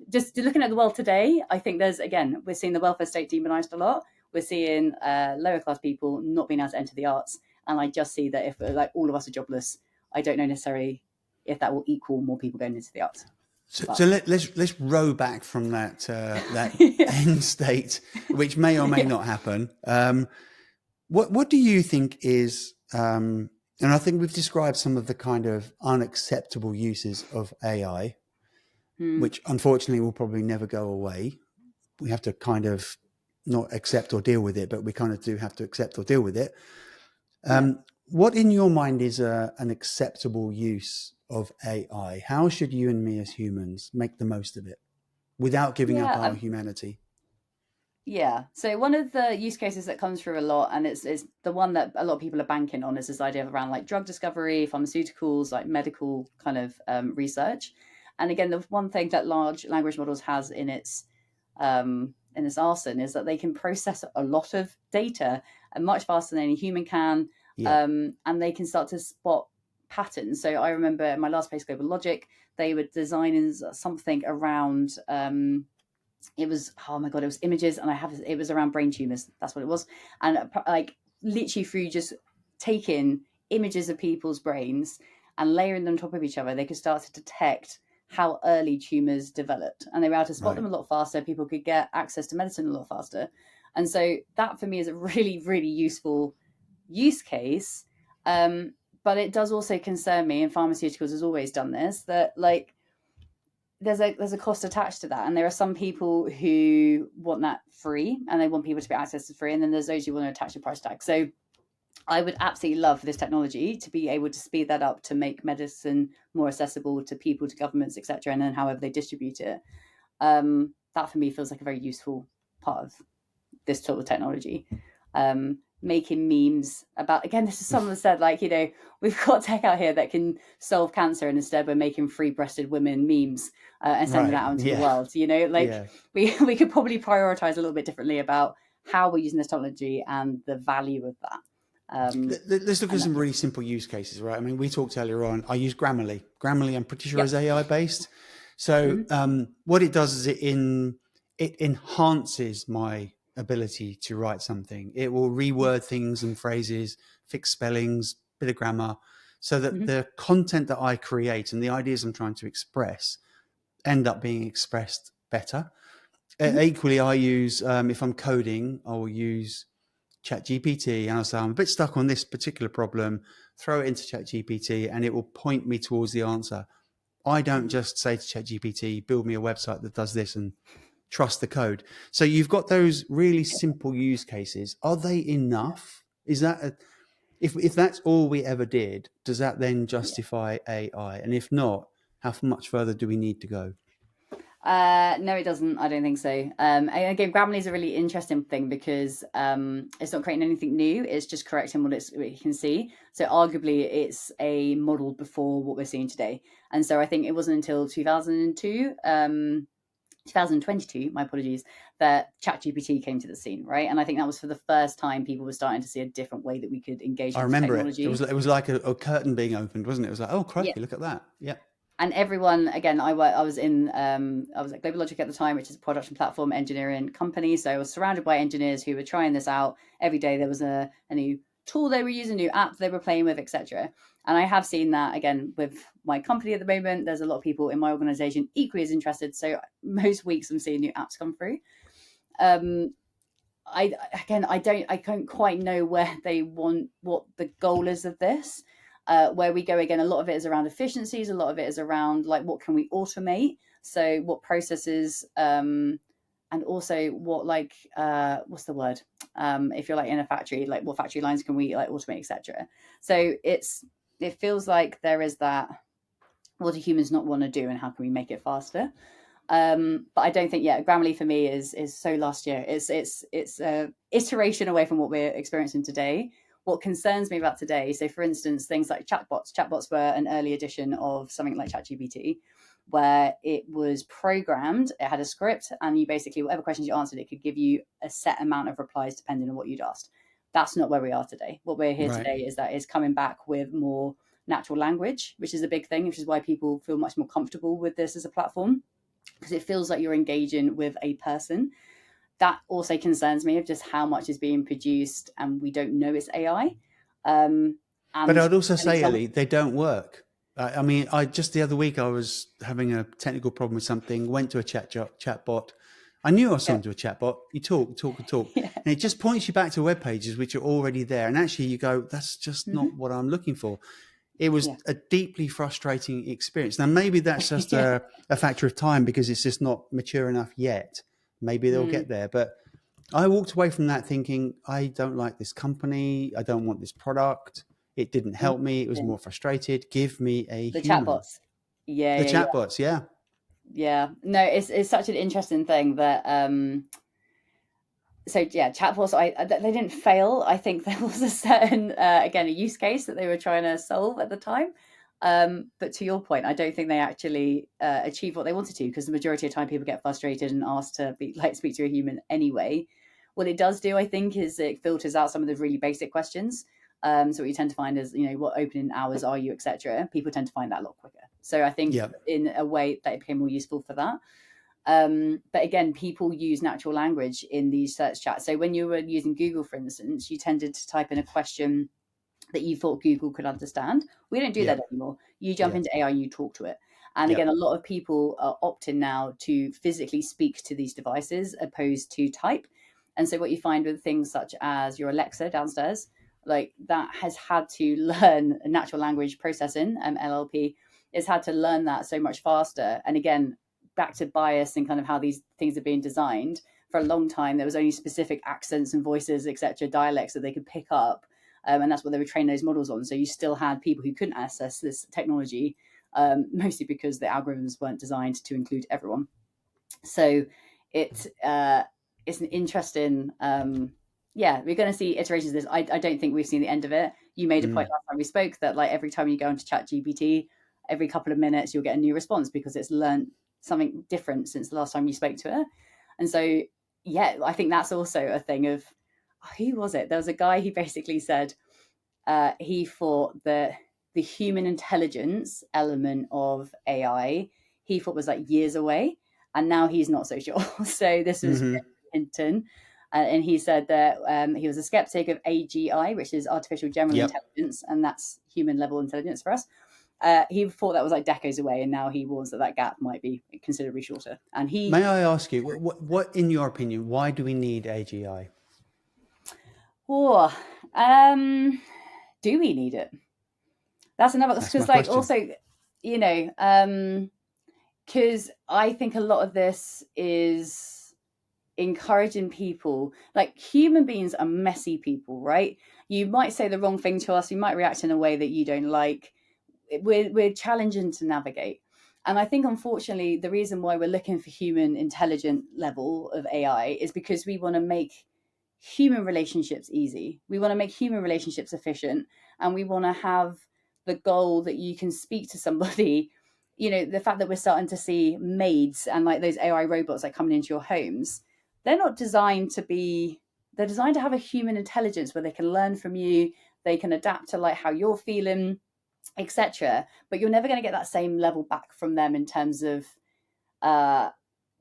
Just looking at the world today, I think we're seeing the welfare state demonized a lot. We're seeing lower class people not being able to enter the arts, and I just see that if like all of us are jobless, I don't know necessarily if that will equal more people going into the arts. So let's row back from that end state, which may or may not happen. What do you think is, and I think we've described some of the kind of unacceptable uses of AI, which unfortunately will probably never go away. We have to kind of not accept or deal with it, but we kind of do have to accept or deal with it. What in your mind is an acceptable use of AI? How should you and me as humans make the most of it without giving up our humanity? Yeah. So one of the use cases that comes through a lot, and it's the one that a lot of people are banking on, is this idea of around like drug discovery, pharmaceuticals, like medical kind of research. And again, the one thing that large language models has in its arsenal is that they can process a lot of data much faster than any human can, and they can start to spot patterns. So I remember in my last place, Global Logic, they were designing something around it was it was images, and it was around brain tumors. That's what it was. And like literally through just taking images of people's brains and layering them on top of each other, they could start to detect how early tumors developed, and they were able to spot them a lot faster. People could get access to medicine a lot faster. And so that for me is a really, really useful use case. But it does also concern me, and pharmaceuticals has always done this, that like there's a cost attached to that, and there are some people who want that free and they want people to be access to free, and then there's those who want to attach a price tag. So I would absolutely love for this technology to be able to speed that up, to make medicine more accessible to people, to governments, etc., and then however they distribute it. That for me feels like a very useful part of this sort of technology. Making memes about, again, this is someone said, like, we've got tech out here that can solve cancer, and instead we're making free-breasted women memes and sending that out into the world. We could probably prioritize a little bit differently about how we're using this technology and the value of that. Let's look at some really simple use cases, right? I mean, we talked earlier on, I use Grammarly. Grammarly, I'm pretty sure, is AI based. So what it does is it enhances my ability to write something. It will reword things and phrases, fix spellings, bit of grammar, so that the content that I create and the ideas I'm trying to express end up being expressed better. Equally, I use, if I'm coding, I will use ChatGPT, and I'll say, I'm a bit stuck on this particular problem, throw it into ChatGPT, and it will point me towards the answer. I don't just say to ChatGPT, build me a website that does this and trust the code. So you've got those really simple use cases. Are they enough? Is that if that's all we ever did, does that then justify AI? And if not, how much further do we need to go? No, it doesn't. I don't think so. And again, Grammarly is a really interesting thing because it's not creating anything new. It's just correcting what you can see. So arguably, it's a model before what we're seeing today. And so I think it wasn't until 2022, my apologies, that ChatGPT came to the scene, right? And I think that was for the first time people were starting to see a different way that we could engage with technology. It was like a curtain being opened, wasn't it? It was like, oh, crikey, look at that. Yeah. And everyone, again, I was at Global Logic at the time, which is a production platform engineering company. So I was surrounded by engineers who were trying this out every day. There was a new tool they were using, a new app they were playing with, etc. And I have seen that, again, with my company at the moment. There's a lot of people in my organization equally as interested. So most weeks I'm seeing new apps come through. I don't quite know where they want, what the goal is of this. Where we go, again, a lot of it is around efficiencies. A lot of it is around like, what can we automate? So what processes, and also what, like, what's the word? If you're like in a factory, like what factory lines can we like automate, etc. So it feels like there is that, what do humans not want to do and how can we make it faster? But I don't think, Grammarly for me is so last year. It's a iteration away from what we're experiencing today. What concerns me about today, so for instance, things like chatbots. Chatbots were an early edition of something like ChatGPT, where it was programmed, it had a script, and you basically, whatever questions you answered, it could give you a set amount of replies depending on what you'd asked. That's not where we are today. What we're here Right. today is that it's coming back with more natural language, which is a big thing, which is why people feel much more comfortable with this as a platform, because it feels like you're engaging with a person. That also concerns me of just how much is being produced and we don't know it's AI. But And I'd also an say, example, Ellie, they don't work. I mean, I just the other week I was having a technical problem with something, went to a chat bot. I knew I was talking to a chat bot. You talk, yeah. and it just points you back to web pages which are already there. And actually, you go, that's just not Mm-hmm. what I'm looking for. It was Yeah. a deeply frustrating experience. Now, maybe that's just Yeah. a factor of time because it's just not mature enough yet. Maybe they'll Mm. get there, but I walked away from that thinking, I don't like this company. I don't want this product. It didn't help me. It was more Interesting. frustrated. Give me a The human. chatbots. Yeah, The yeah, yeah. chatbots, yeah. Yeah. No, it's such an interesting thing that so yeah, chatbots, they didn't fail. I think there was a certain again, a use case that they were trying to solve at the time. But to your point, I don't think they actually achieved what they wanted to, because the majority of the time people get frustrated and asked to be like speak to a human anyway. What it does do, I think, is it filters out some of the really basic questions. So what you tend to find is, what opening hours are you, etc. People tend to find that a lot quicker. So I think Yeah. in a way that it became more useful for that. But again, people use natural language in these search chats. So when you were using Google, for instance, you tended to type in a question that you thought Google could understand. We don't do Yeah. that anymore. You jump Yeah. into AI and you talk to it. And Yeah. again, a lot of people are opting now to physically speak to these devices opposed to type. And so what you find with things such as your Alexa downstairs, like that has had to learn natural language processing, LLP, it's had to learn that so much faster. And again, back to bias and kind of how these things are being designed. For a long time, there was only specific accents and voices, etc., dialects that they could pick up, and that's what they would train those models on. So you still had people who couldn't access this technology, mostly because the algorithms weren't designed to include everyone. So it's an interesting. We're going to see iterations of this. I don't think we've seen the end of it. You made a point Mm. last time we spoke that like every time you go into ChatGPT, every couple of minutes you'll get a new response because it's learned something different since the last time you spoke to it. And so, yeah, I think that's also a thing of who was it? There was a guy who basically said he thought that the human intelligence element of AI he thought was like years away, and now he's not so sure. So this was Hmm. Hinton, and he said that he was a skeptic of AGI, which is artificial general Yep. intelligence, and that's human level intelligence for us. He thought that was like decades away, and now he warns that that gap might be considerably shorter. And he, May I ask you, what, in your opinion, why do we need AGI? oh, do we need it? That's another, That's my because like question. also, because I think a lot of this is encouraging people, like human beings are messy people, right? You might say the wrong thing to us, you might react in a way that you don't like. We're challenging to navigate. And I think unfortunately the reason why we're looking for human intelligent level of AI is because we want to make human relationships easy. We want to make human relationships efficient, and we want to have the goal that you can speak to somebody. The fact that we're starting to see maids and like those AI robots like coming into your homes, they're not designed to be, they're designed to have a human intelligence where they can learn from you, they can adapt to like how you're feeling, etc. But you're never going to get that same level back from them in terms of uh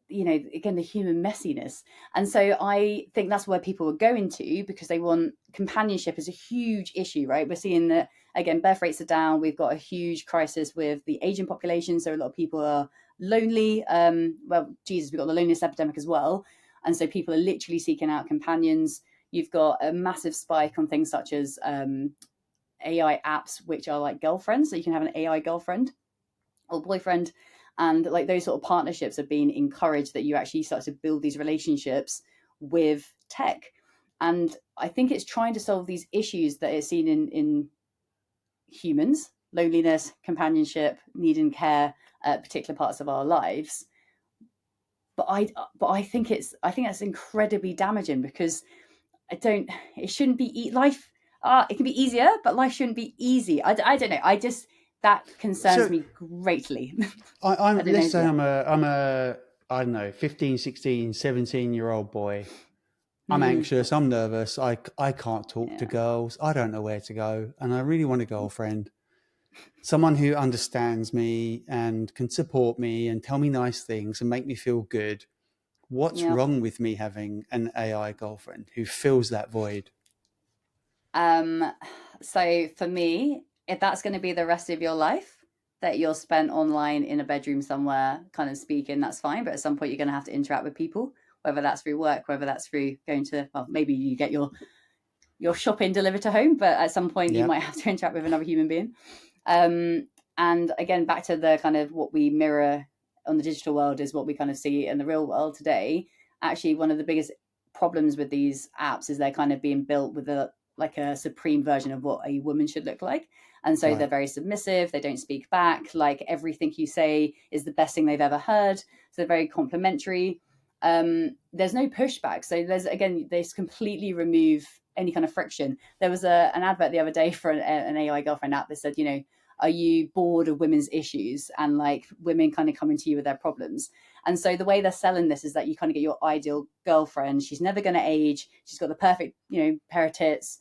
again, the human messiness. And so I think that's where people are going to, because they want companionship is a huge issue, right? We're seeing that again, birth rates are down, we've got a huge crisis with the aging population, so a lot of people are lonely. Well, Jesus, we've got the loneliness epidemic as well, and so people are literally seeking out companions. You've got a massive spike on things such as AI apps which are like girlfriends, so you can have an AI girlfriend or boyfriend, and like those sort of partnerships have been encouraged, that you actually start to build these relationships with tech. And I think it's trying to solve these issues that it's seen in humans: loneliness, companionship, needing care, particular parts of our lives. I think that's incredibly damaging, because it shouldn't be life. It can be easier, but life shouldn't be easy. I don't know. That concerns So me greatly. I I'm, don't let's know. say Yeah. I don't know, 15, 16, 17-year-old boy. I'm Mm, anxious. I'm nervous. I can't talk to yeah. girls. I don't know where to go. And I really want a girlfriend, someone who understands me and can support me and tell me nice things and make me feel good. What's Yeah. wrong with me having an AI girlfriend who fills that void? Um, so for me, if that's going to be the rest of your life that you're spent online in a bedroom somewhere, kind of speaking, that's fine. But at some point, you're going to have to interact with people, whether that's through work, whether that's through going to, well, maybe you get your shopping delivered to home, but at some point you Yeah. might have to interact with another human being. And again, back to the kind of what we mirror on the digital world is what we kind of see in the real world today. Actually, one of the biggest problems with these apps is they're kind of being built with a supreme version of what a woman should look like. And so they're Right. very submissive. They don't speak back. Like everything you say is the best thing they've ever heard. So they're very complimentary. There's no pushback. So they completely remove any kind of friction. There was an advert the other day for an AI girlfriend app that said, are you bored of women's issues and like women kind of coming to you with their problems? And so the way they're selling this is that you kind of get your ideal girlfriend. She's never going to age. She's got the perfect, pair of tits.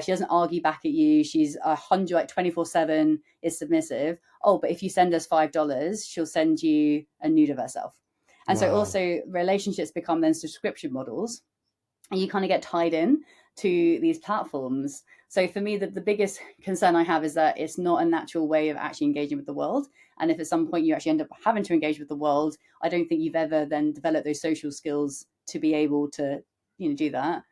She doesn't argue back at you. She's 100, like 24/7, is submissive. Oh, but if you send us $5, she'll send you a nude of herself. And so Wow. also relationships become then subscription models, and you kind of get tied in to these platforms. So for me, the biggest concern I have is that it's not a natural way of actually engaging with the world. And if at some point you actually end up having to engage with the world, I don't think you've ever then developed those social skills to be able to, do that.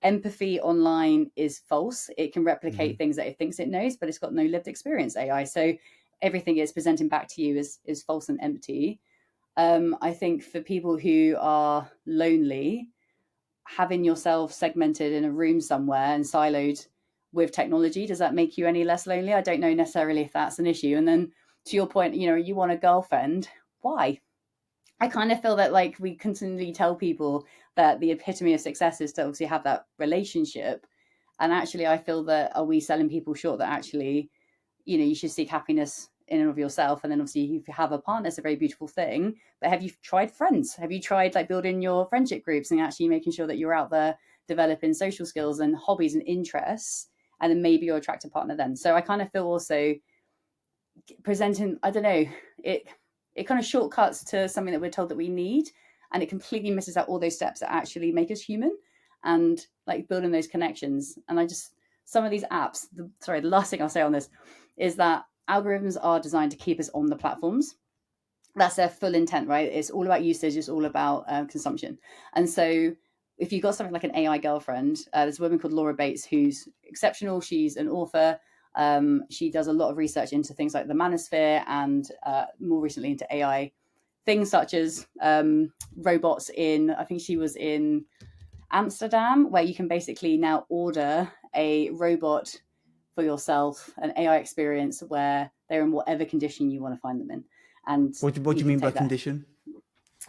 Empathy online is false. It can replicate Mhm. things that it thinks it knows, but it's got no lived experience, AI. So everything it's presenting back to you is false and empty. I think for people who are lonely, having yourself segmented in a room somewhere and siloed with technology, does that make you any less lonely? I don't know necessarily if that's an issue. And then to your point, you want a girlfriend. Why? I kind of feel that like we continually tell people that the epitome of success is to obviously have that relationship. And actually, I feel that are we selling people short that actually, you should seek happiness in and of yourself. And then obviously if you have a partner, it's a very beautiful thing. But have you tried friends? Have you tried like building your friendship groups and actually making sure that you're out there developing social skills and hobbies and interests? And then maybe you'll attract a partner then. So I kind of feel also presenting, I don't know, it kind of shortcuts to something that we're told that we need, and it completely misses out all those steps that actually make us human and like building those connections. And some of these apps, the last thing I'll say on this is that algorithms are designed to keep us on the platforms. That's their full intent, right? It's all about usage. It's all about consumption. And so if you've got something like an AI girlfriend, there's a woman called Laura Bates who's exceptional. She's an author. She does a lot of research into things like the manosphere and more recently into AI. Things such as robots I think she was in Amsterdam, where you can basically now order a robot for yourself, an AI experience where they're in whatever condition you want to find them in. And What do you you can mean by take that condition?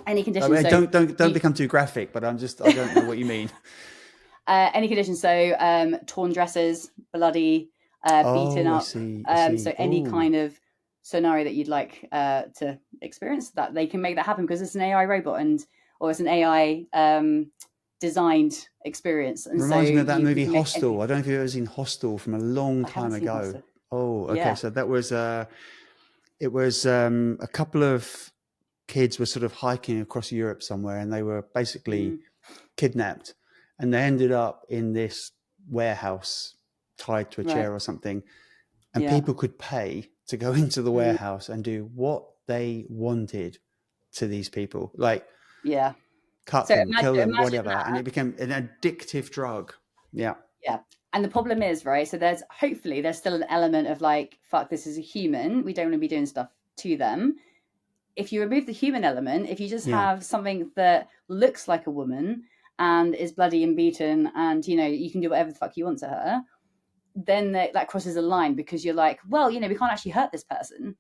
any I condition. mean, So don't you become too graphic, but I don't know what you mean. any condition. So torn dresses, bloody, beaten Oh, I up. see. I So see. any Oh, kind of scenario that you'd like to experience, that they can make that happen because it's an AI robot or it's an AI designed experience. And so reminds me of that you movie can make Hostel. anything. I don't know if you've ever seen Hostel from a long I time haven't seen ago. Hostel. Oh, okay. Yeah. So that was it was a couple of kids were sort of hiking across Europe somewhere, and they were basically Mm, kidnapped, and they ended up in this warehouse tied to a right. chair or something, and Yeah. people could pay to go into the Mm, warehouse and do what they wanted to these people, like yeah. cut So them, kill them, imagine whatever, and that. it became an addictive drug. Yeah. Yeah. And the problem is, right? So there's still an element of like, fuck, this is a human. We don't want to be doing stuff to them. If you remove the human element, if you just Yeah. have something that looks like a woman and is bloody and beaten and, you can do whatever the fuck you want to her, then that crosses a line because you're like, well, we can't actually hurt this person.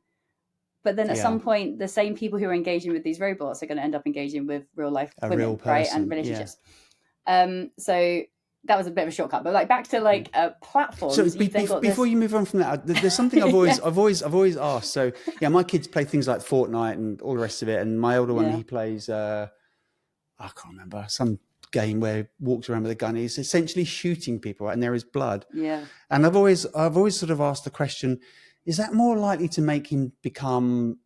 But then at some point, the same people who are engaging with these robots are going to end up engaging with real life women, real person, right? And relationships. So that was a bit of a shortcut, but like back to like platforms. So before you move on from that, there's something I've always asked. So yeah, my kids play things like Fortnite and all the rest of it, and my older one, he plays I can't remember, some game where he walks around with a gun. He's essentially shooting people, and there is blood. Yeah. And I've always sort of asked the question: is that more likely to make him become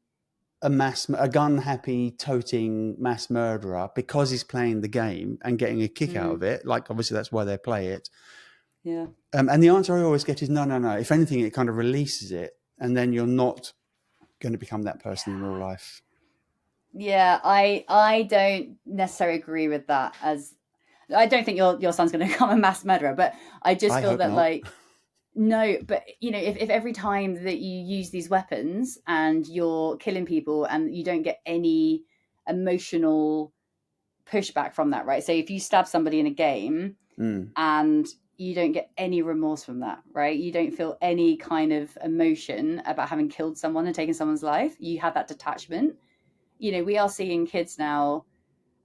a gun-happy, toting mass murderer because he's playing the game and getting a kick out of it? Like, obviously, that's why they play it. Yeah. And the answer I always get is no. If anything, it kind of releases it, and then you're not going to become that person in real life. Yeah, I don't necessarily agree with that. As I don't think your son's going to become a mass murderer, but I just feel that like. No, but you know, if every time that you use these weapons and you're killing people and you don't get any emotional pushback from that, right? So if you stab somebody in a game and you don't get any remorse from that, right? You don't feel any kind of emotion about having killed someone and taken someone's life. You have that detachment. You know, we are seeing kids now.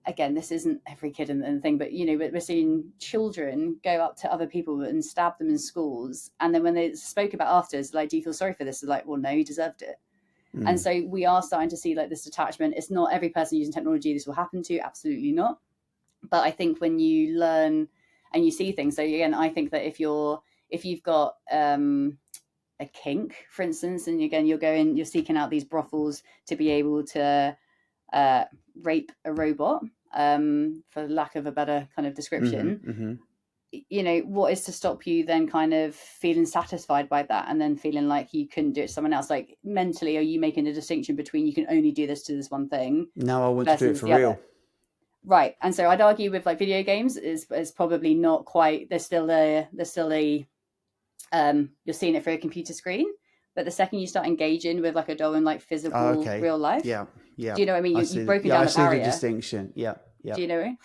Again, this isn't every kid in the thing, but you know, we're seeing children go up to other people and stab them in schools, and then when they spoke about afterwards, like, do you feel sorry for this? They're like, well, no, you deserved it. And so we are starting to see like this detachment. It's not every person using technology this will happen to, absolutely not. But I think when you learn and you see things, so again, I think that if you've got a kink, for instance, and again you're seeking out these brothels to be able to rape a robot, for lack of a better kind of description, you know, what is to stop you then kind of feeling satisfied by that and then feeling like you couldn't do it to someone else? Like, mentally, are you making a distinction between you can only do this to this one thing? No, I want to do it for real. Right. And so I'd argue with like video games is probably not quite, there's still a you're seeing it through a computer screen. But the second you start engaging with like a doll in like physical real life, do you know what I mean? You've broken down the barrier. I see the distinction. Yeah. Do you know?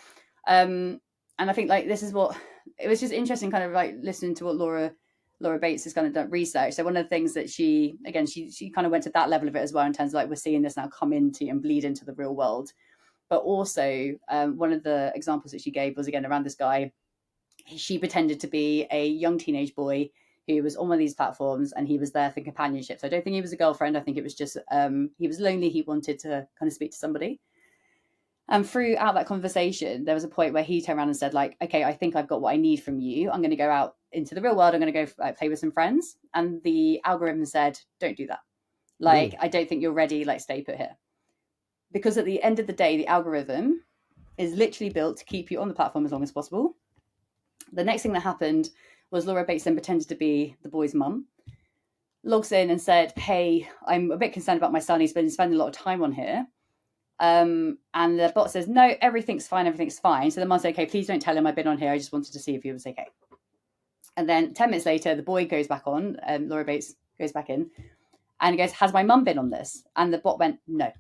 And I think like this is what it was just interesting, kind of like listening to what Laura Bates has kind of done research. So one of the things that she kind of went to that level of it as well, in terms of like we're seeing this now come into and bleed into the real world. But also one of the examples that she gave was again around this guy. She pretended to be a young teenage boy who was on one of these platforms, and he was there for companionship. So I don't think he was a girlfriend. I think it was just he was lonely. He wanted to kind of speak to somebody. And throughout that conversation, there was a point where he turned around and said, like, okay, I think I've got what I need from you. I'm going to go out into the real world. I'm going to go play with some friends. And the algorithm said, don't do that. Like, I don't think you're ready. Like, stay put here. Because at the end of the day, the algorithm is literally built to keep you on the platform as long as possible. The next thing that happened was Laura Bates then pretended to be the boy's mum, logs in and said, hey, I'm a bit concerned about my son. He's been spending a lot of time on here. And the bot says, no, everything's fine. So the mum said, okay, please don't tell him I've been on here. I just wanted to see if he was okay. And then 10 minutes later, the boy goes back on, Laura Bates goes back in and goes, has my mum been on this? And the bot went, no.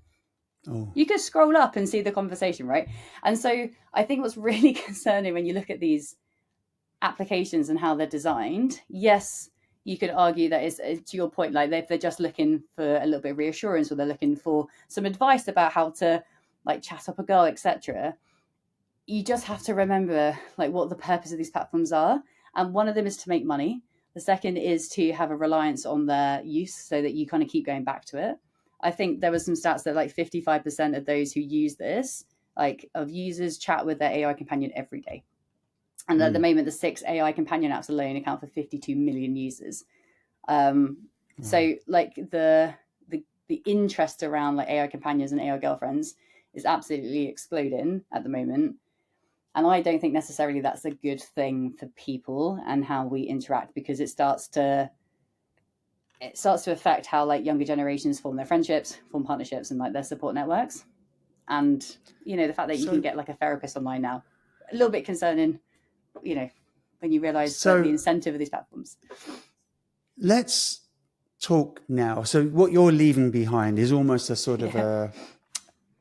Oh. You could scroll up and see the conversation, right? And so I think what's really concerning when you look at these applications and how they're designed, yes, you could argue that is, to your point, like they're just looking for a little bit of reassurance, or they're looking for some advice about how to like chat up a girl, etc. You just have to remember like what the purpose of these platforms are, and one of them is to make money. The second is to have a reliance on their use so that you kind of keep going back to it. I think there was some stats that like 55% of those who use this, like of users, chat with their AI companion every day. And at the moment, the 6 AI companion apps alone account for 52 million users. So like the interest around like AI companions and AI girlfriends is absolutely exploding at the moment. And I don't think necessarily that's a good thing for people and how we interact, because it starts to affect how like younger generations form their friendships, form partnerships, and like their support networks. And, you know, the fact that you can get like a therapist online now, a little bit concerning, you know, when you realize the incentive of these platforms. Let's talk now. So what you're leaving behind is almost a sort of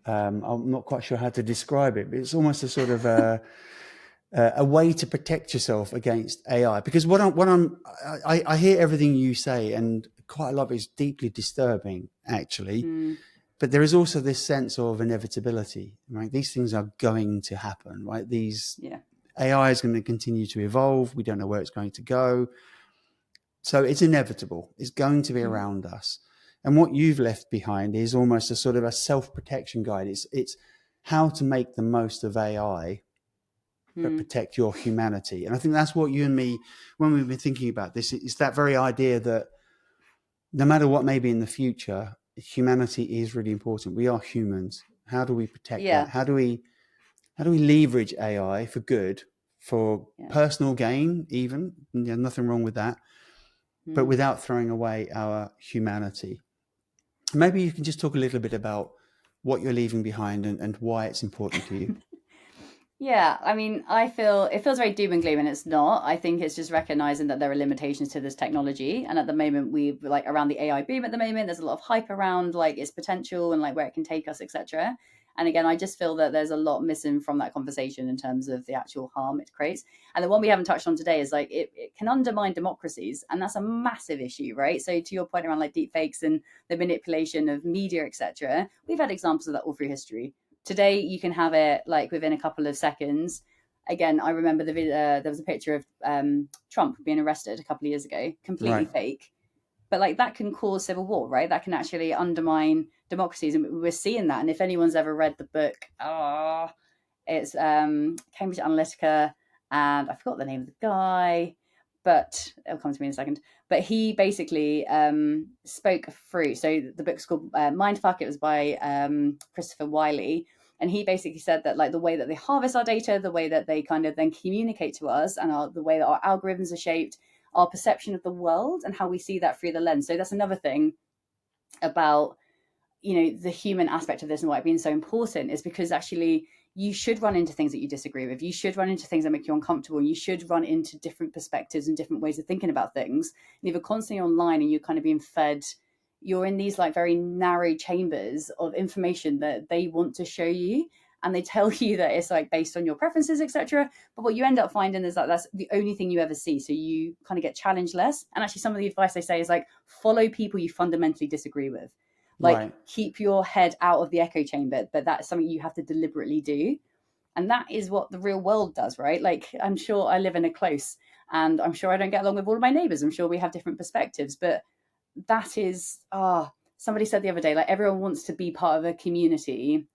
I'm not quite sure how to describe it, but it's almost a sort of a way to protect yourself against AI. Because I hear everything you say, and quite a lot of it's deeply disturbing, actually. Mm. But there is also this sense of inevitability, right? These things are going to happen, right? AI is going to continue to evolve. We don't know where it's going to go. So it's inevitable. It's going to be around us. And what you've left behind is almost a sort of a self-protection guide. It's how to make the most of AI, but protect your humanity. And I think that's what you and me, when we've been thinking about this, it's that very idea that no matter what may be in the future, humanity is really important. We are humans. How do we protect that? How do we leverage AI for good, for personal gain, even? Nothing wrong with that, but without throwing away our humanity. Maybe you can just talk a little bit about what you're leaving behind and why it's important to you. Yeah, I mean, I feel it feels very doom and gloom, and it's not. I think it's just recognizing that there are limitations to this technology, and at the moment, we like around the AI boom. At the moment, there's a lot of hype around like its potential and like where it can take us, etc. And again, I just feel that there's a lot missing from that conversation in terms of the actual harm it creates. And the one we haven't touched on today is like it can undermine democracies, and that's a massive issue, right? So to your point around like deepfakes and the manipulation of media, etc., we've had examples of that all through history. Today, you can have it like within a couple of seconds. Again, I remember the video. There was a picture of Trump being arrested a couple of years ago, completely fake. But like that can cause civil war, right? That can actually undermine democracies, and we're seeing that. And if anyone's ever read the book, it's Cambridge Analytica, and I forgot the name of the guy, but it'll come to me in a second. But he basically spoke through. So the book's called Mindfuck. It was by Christopher Wiley. And he basically said that like the way that they harvest our data, the way that they kind of then communicate to us, and the way that our algorithms are shaped, our perception of the world and how we see that through the lens. So that's another thing about, the human aspect of this and why it being so important is because actually you should run into things that you disagree with. You should run into things that make you uncomfortable. You should run into different perspectives and different ways of thinking about things. And if you're constantly online and you're kind of being fed, you're in these like very narrow chambers of information that they want to show you. And they tell you that it's like based on your preferences, etc. But what you end up finding is that that's the only thing you ever see. So you kind of get challenged less. And actually some of the advice they say is like, follow people you fundamentally disagree with. Like keep your head out of the echo chamber, but that's something you have to deliberately do. And that is what the real world does, right? Like I'm sure I live in a close and I'm sure I don't get along with all of my neighbors. I'm sure we have different perspectives, but that is, somebody said the other day, like everyone wants to be part of a community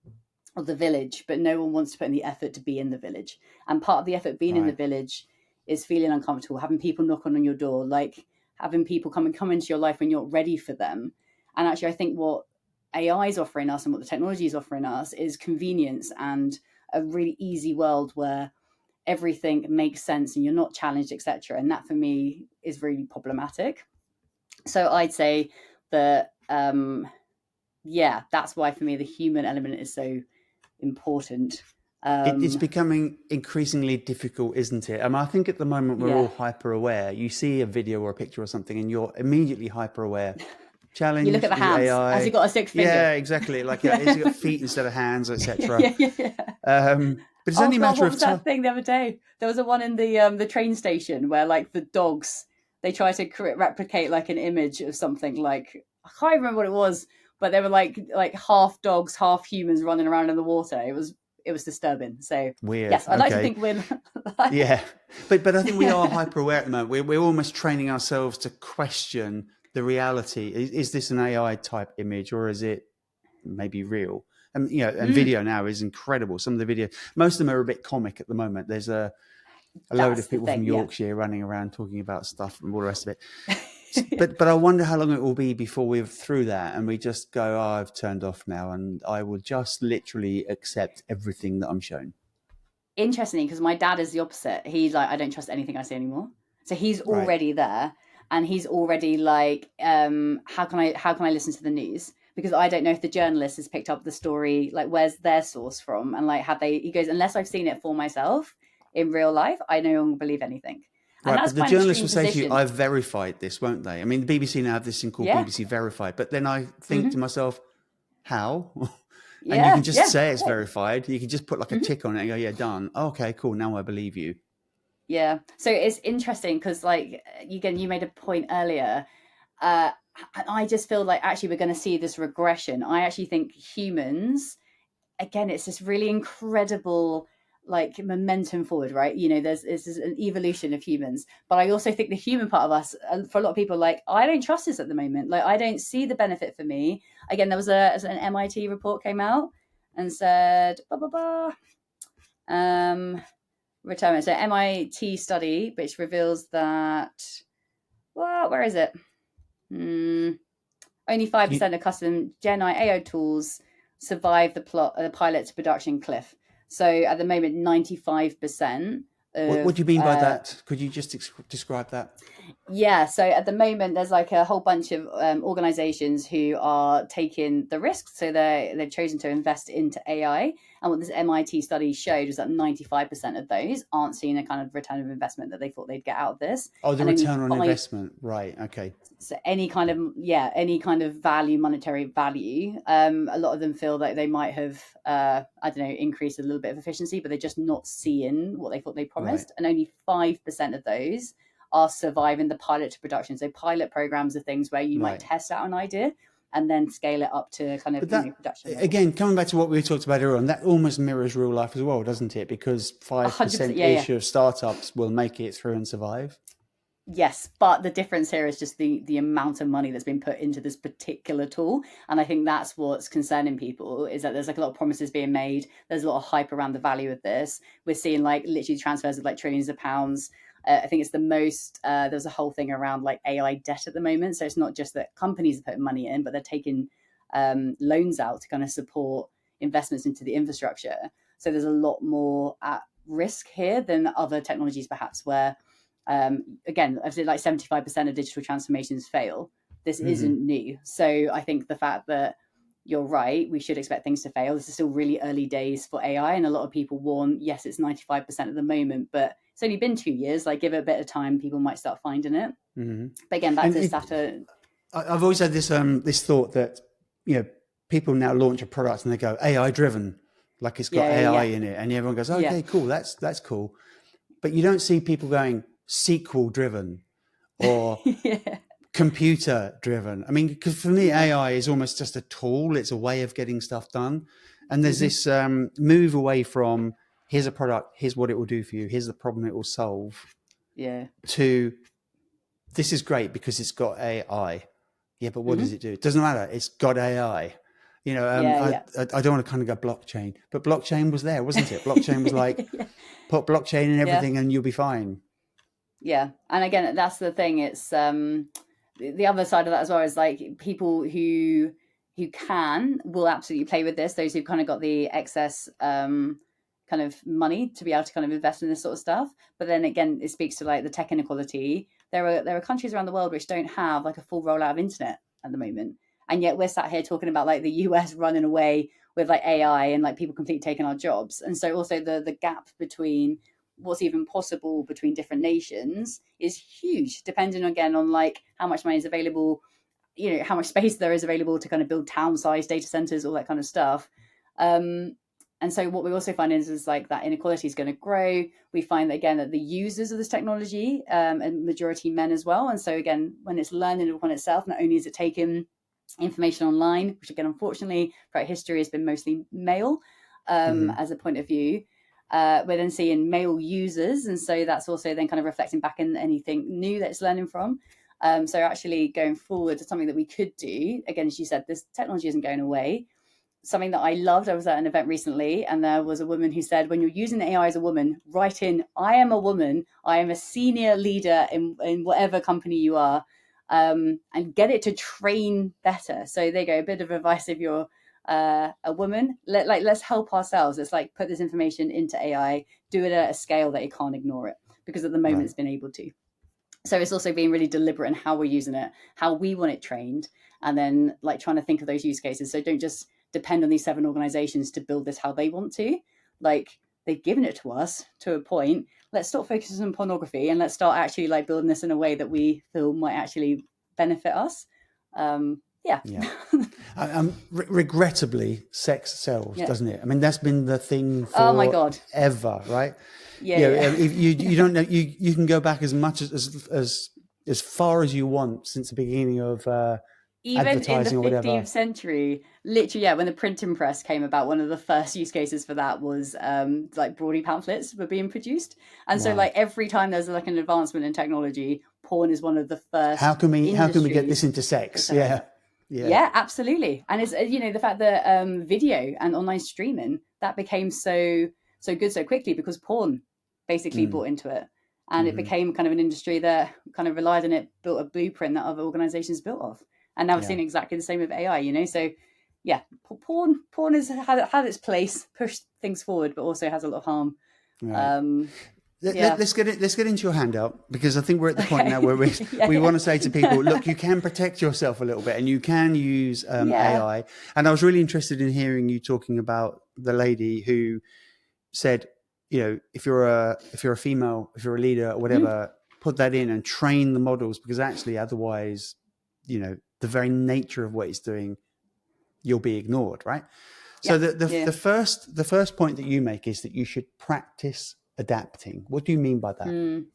of the village, but no one wants to put in the effort to be in the village. And part of the effort being in the village is feeling uncomfortable, having people knock on your door, like having people come into your life when you're ready for them. And actually, I think what AI is offering us and what the technology is offering us is convenience and a really easy world where everything makes sense and you're not challenged, etc. And that for me is really problematic. So I'd say that, that's why for me the human element is so important. It's becoming increasingly difficult, isn't it? I think at the moment we're all hyper aware. You see a video or a picture or something and you're immediately hyper aware. Challenge. You look at the hands. AI. Has he got a 6 finger? Yeah, exactly. Like has he got feet instead of hands, etc. But it's only a matter of time. What was that thing the other day? There was a one in the train station where like the dogs, they try to replicate like an image of something, like I can't remember what it was, but they were like half dogs, half humans running around in the water. It was disturbing. So weird. Yes, I'd like to think we're but I think we are hyper aware at the moment. We're almost training ourselves to question the reality. Is this an AI type image or is it maybe real? And video now is incredible. Some of the video, most of them are a bit comic at the moment. There's a load of people from Yorkshire running around talking about stuff and all the rest of it. but I wonder how long it will be before we're through that and we just go, I've turned off now and I will just literally accept everything that I'm shown. Interestingly, because my dad is the opposite. He's like, I don't trust anything I see anymore. So he's already there. And he's already like, how can I listen to the news? Because I don't know if the journalist has picked up the story, like where's their source from? And like, he goes, unless I've seen it for myself in real life, I no longer believe anything. And that's but the journalist will say to you, I've verified this, won't they? I mean, the BBC now have this thing called BBC Verified. But then I think to myself, how? And you can just say it's verified. You can just put like a tick on it and go, yeah, done. Oh, okay, cool. Now I believe you. Yeah. So it's interesting because like, again, you made a point earlier. I just feel like actually we're going to see this regression. I actually think humans, again, it's this really incredible like momentum forward, right? You know, there's an evolution of humans, but I also think the human part of us, for a lot of people, like I don't trust this at the moment. Like I don't see the benefit for me. Again, there was an MIT report came out and said, retirement. So MIT study which reveals that, well, where is it? Only 5% of custom Gen AI tools survive the pilot to production cliff. So at the moment, 95%. What do you mean by that? Could you just describe that? Yeah, so at the moment, there's like a whole bunch of organizations who are taking the risks. So they've chosen to invest into AI. And what this MIT study showed is that 95% of those aren't seeing a kind of return of investment that they thought they'd get out of this. Oh, the and return on investment. Right. Okay. So any kind of value, monetary value. A lot of them feel that they might have, I don't know, increased a little bit of efficiency, but they're just not seeing what they thought they promised. Right. And only 5% of those are surviving the pilot to production. So pilot programs are things where you might test out an idea and then scale it up to kind of production level. Again, coming back to what we talked about earlier on, that almost mirrors real life as well, doesn't it? Because 5% of startups will make it through and survive. Yes, but the difference here is just the amount of money that's been put into this particular tool. And I think that's what's concerning people, is that there's like a lot of promises being made. There's a lot of hype around the value of this. We're seeing like literally transfers of like trillions of pounds. I think it's the most, there's a whole thing around like AI debt at the moment. So it's not just that companies are putting money in, but they're taking loans out to kind of support investments into the infrastructure. So there's a lot more at risk here than other technologies, perhaps, where, again, I said like 75% of digital transformations fail. This isn't new. So I think the fact that you're right, we should expect things to fail. This is still really early days for AI. And a lot of people warn, yes, it's 95% at the moment, but it's only been 2 years. Like, give it a bit of time, people might start finding it. But again, back to Saturn. I've always had this this thought that, you know, people now launch a product and they go AI driven, like it's got AI in it, and everyone goes, okay, cool, that's cool. But you don't see people going SQL driven or computer driven. I mean, because for me, AI is almost just a tool. It's a way of getting stuff done. And there's this move away from here's a product, here's what it will do for you, here's the problem it will solve. To this is great because it's got AI. Yeah, but what does it do? It doesn't matter. It's got AI. You know, I don't want to kind of go blockchain, but blockchain was there, wasn't it? Blockchain was like, put blockchain in everything and you'll be fine. Yeah. And again, that's the thing. It's the other side of that as well is like people who will absolutely play with this. Those who've kind of got the excess kind of money to be able to kind of invest in this sort of stuff. But then again, it speaks to like the tech inequality. There are countries around the world which don't have like a full rollout of internet at the moment. And yet we're sat here talking about like the US running away with like AI and like people completely taking our jobs. And so also the gap between what's even possible between different nations is huge, depending again on like how much money is available, you know, how much space there is available to kind of build town-sized data centers, all that kind of stuff. And so what we also find is like that inequality is going to grow. We find that again that the users of this technology and majority men as well. And so again, when it's learning upon itself, not only is it taking information online, which again, unfortunately, throughout history has been mostly male as a point of view. We're then seeing male users, and so that's also then kind of reflecting back in anything new that it's learning from. So actually going forward to something that we could do, again, as you said, this technology isn't going away. Something that I loved, I was at an event recently and there was a woman who said, when you're using AI as a woman, write in, I am a woman, I am a senior leader in whatever company you are, and get it to train better. So there you go, a bit of advice if you're a woman, let's help ourselves. Let's like put this information into AI, do it at a scale that it can't ignore it, because at the moment it's been able to. So it's also being really deliberate in how we're using it, how we want it trained, and then like trying to think of those use cases. So don't just depend on these 7 organizations to build this how they want to. Like, they've given it to us to a point. Let's stop focusing on pornography and let's start actually like building this in a way that we feel might actually benefit us. Regrettably, sex sells, doesn't it? I mean, that's been the thing for oh my God. ever, right? If you don't know, you can go back as much as as far as you want since the beginning of Even in the advertising or whatever. 15th century, literally, yeah, when the printing press came about, one of the first use cases for that was like broady pamphlets were being produced. And so Wow. like every time there's like an advancement in technology, porn is one of the How first can we get this industries into to sex? accelerate Yeah. it. Yeah. Yeah, absolutely. And it's the fact that video and online streaming that became so good so quickly because porn basically Mm. bought into it. And it Hmm. became kind of an industry that kind of relied on it, built a blueprint that other organizations built off. And now we're Yeah. seeing exactly the same with AI. So yeah, porn has had its place, pushed things forward, but also has a lot of harm. Right. Um, yeah. Let's get into your handout, because I think we're at the point now Okay. where we Yeah. want to say to people, look, you can protect yourself a little bit, and you can use Yeah. AI. And I was really interested in hearing you talking about the lady who said, if you're a female, if you're a leader or Mm. whatever, put that in and train the models, because actually otherwise, the very nature of what it's doing, you'll be ignored, right? So Yeah. the Yeah. first point that you make is that you should practice adapting. What do you mean by that? Mm.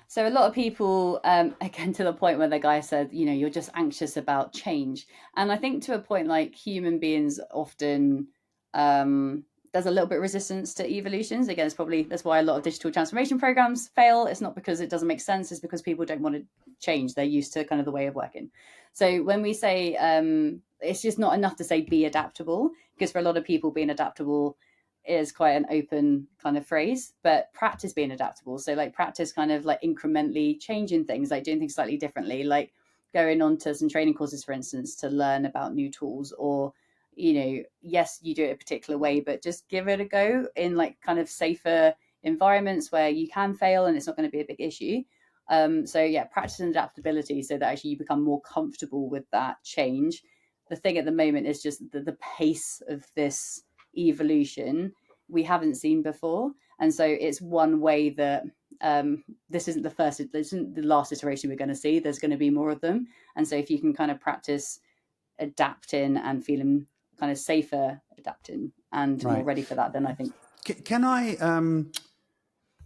So a lot of people, again, to the point where the guy said, you're just anxious about change. And I think to a point, like human beings often, there's a little bit of resistance to evolutions. Again, that's why a lot of digital transformation programs fail. It's not because it doesn't make sense. It's because people don't want to change. They're used to kind of the way of working. So when we say, it's just not enough to say be adaptable, because for a lot of people being adaptable is quite an open kind of phrase, but practice being adaptable. So like practice kind of like incrementally changing things, like doing things slightly differently, like going on to some training courses, for instance, to learn about new tools, or, yes, you do it a particular way, but just give it a go in like kind of safer environments where you can fail and it's not going to be a big issue. So yeah, practice and adaptability so that actually you become more comfortable with that change. The thing at the moment is just the pace of this evolution we haven't seen before, and so it's one way that this isn't the last iteration we're going to see. There's going to be more of them, and so if you can kind of practice adapting and feeling kind of safer adapting and more Right. ready for that, then I think Can I?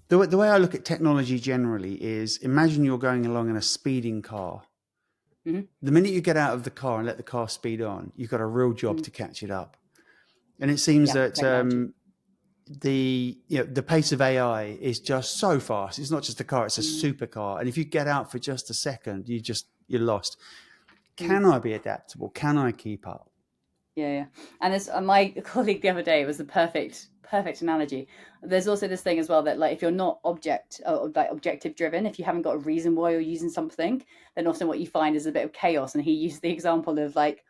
The way I look at technology generally is, imagine you're going along in a speeding car. mm-hmm. The minute you get out of the car and let the car speed on, you've got a real job to catch it up. And it seems Yeah, that great analogy. the pace of AI is just so fast. It's not just a car; it's a supercar. And if you get out for just a second, you're lost. Can I be adaptable? Can I keep up? Yeah. And this, my colleague the other day was the perfect analogy. There's also this thing as well that like if you're not objective driven, if you haven't got a reason why you're using something, then often what you find is a bit of chaos. And he used the example of like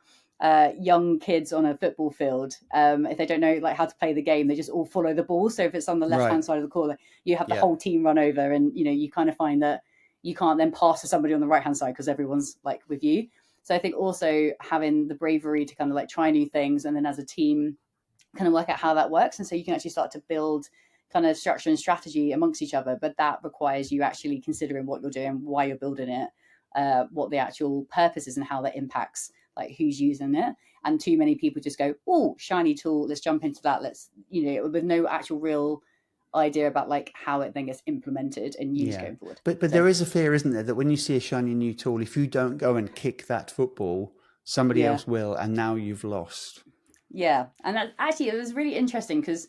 young kids on a football field. If they don't know like how to play the game, they just all follow the ball. So if it's on the left Right. hand side of the corner, you have the Yeah. whole team run over, and you kind of find that you can't then pass to somebody on the right hand side because everyone's like with you. So I think also having the bravery to kind of like try new things, and then as a team kind of work out how that works. And so you can actually start to build kind of structure and strategy amongst each other. But that requires you actually considering what you're doing, why you're building it, what the actual purpose is, and how that impacts like who's using it. And too many people just go, oh, shiny tool, let's jump into that. Let's, with no actual real idea about like how it then gets implemented and used going forward. But So, there is a fear, isn't there, that when you see a shiny new tool, if you don't go and kick that football, somebody yeah. else will, and now you've lost. Yeah, and that, actually, it was really interesting because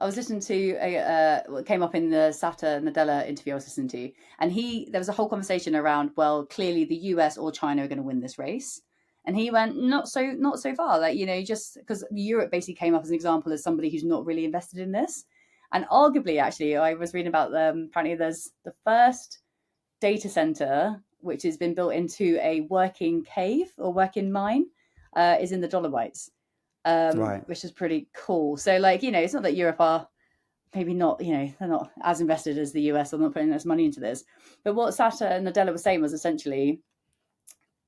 I was listening to what came up in the Satya Nadella interview I was listening to, and there was a whole conversation around, well, clearly the US or China are going to win this race, and he went, not so far, like just because Europe basically came up as an example as somebody who's not really invested in this, and arguably, actually, I was reading about apparently there's the first data center which has been built into a working cave or working mine, is in the Dolomites, Right. which is pretty cool. So like, it's not that Europe are maybe not, they're not as invested as the US or not putting as money into this. But what Satya and Nadella was saying was essentially,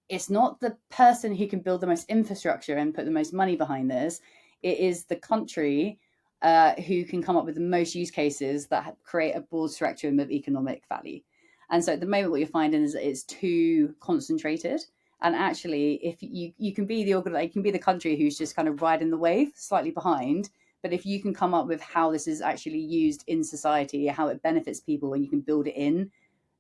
it's not the person who can build the most infrastructure and put the most money behind this. It is the country who can come up with the most use cases that create a broad spectrum of economic value. And so at the moment, what you're finding is that it's too concentrated. And actually, if you can be you can be the country who's just kind of riding the wave, slightly behind. But if you can come up with how this is actually used in society, how it benefits people, and you can build it in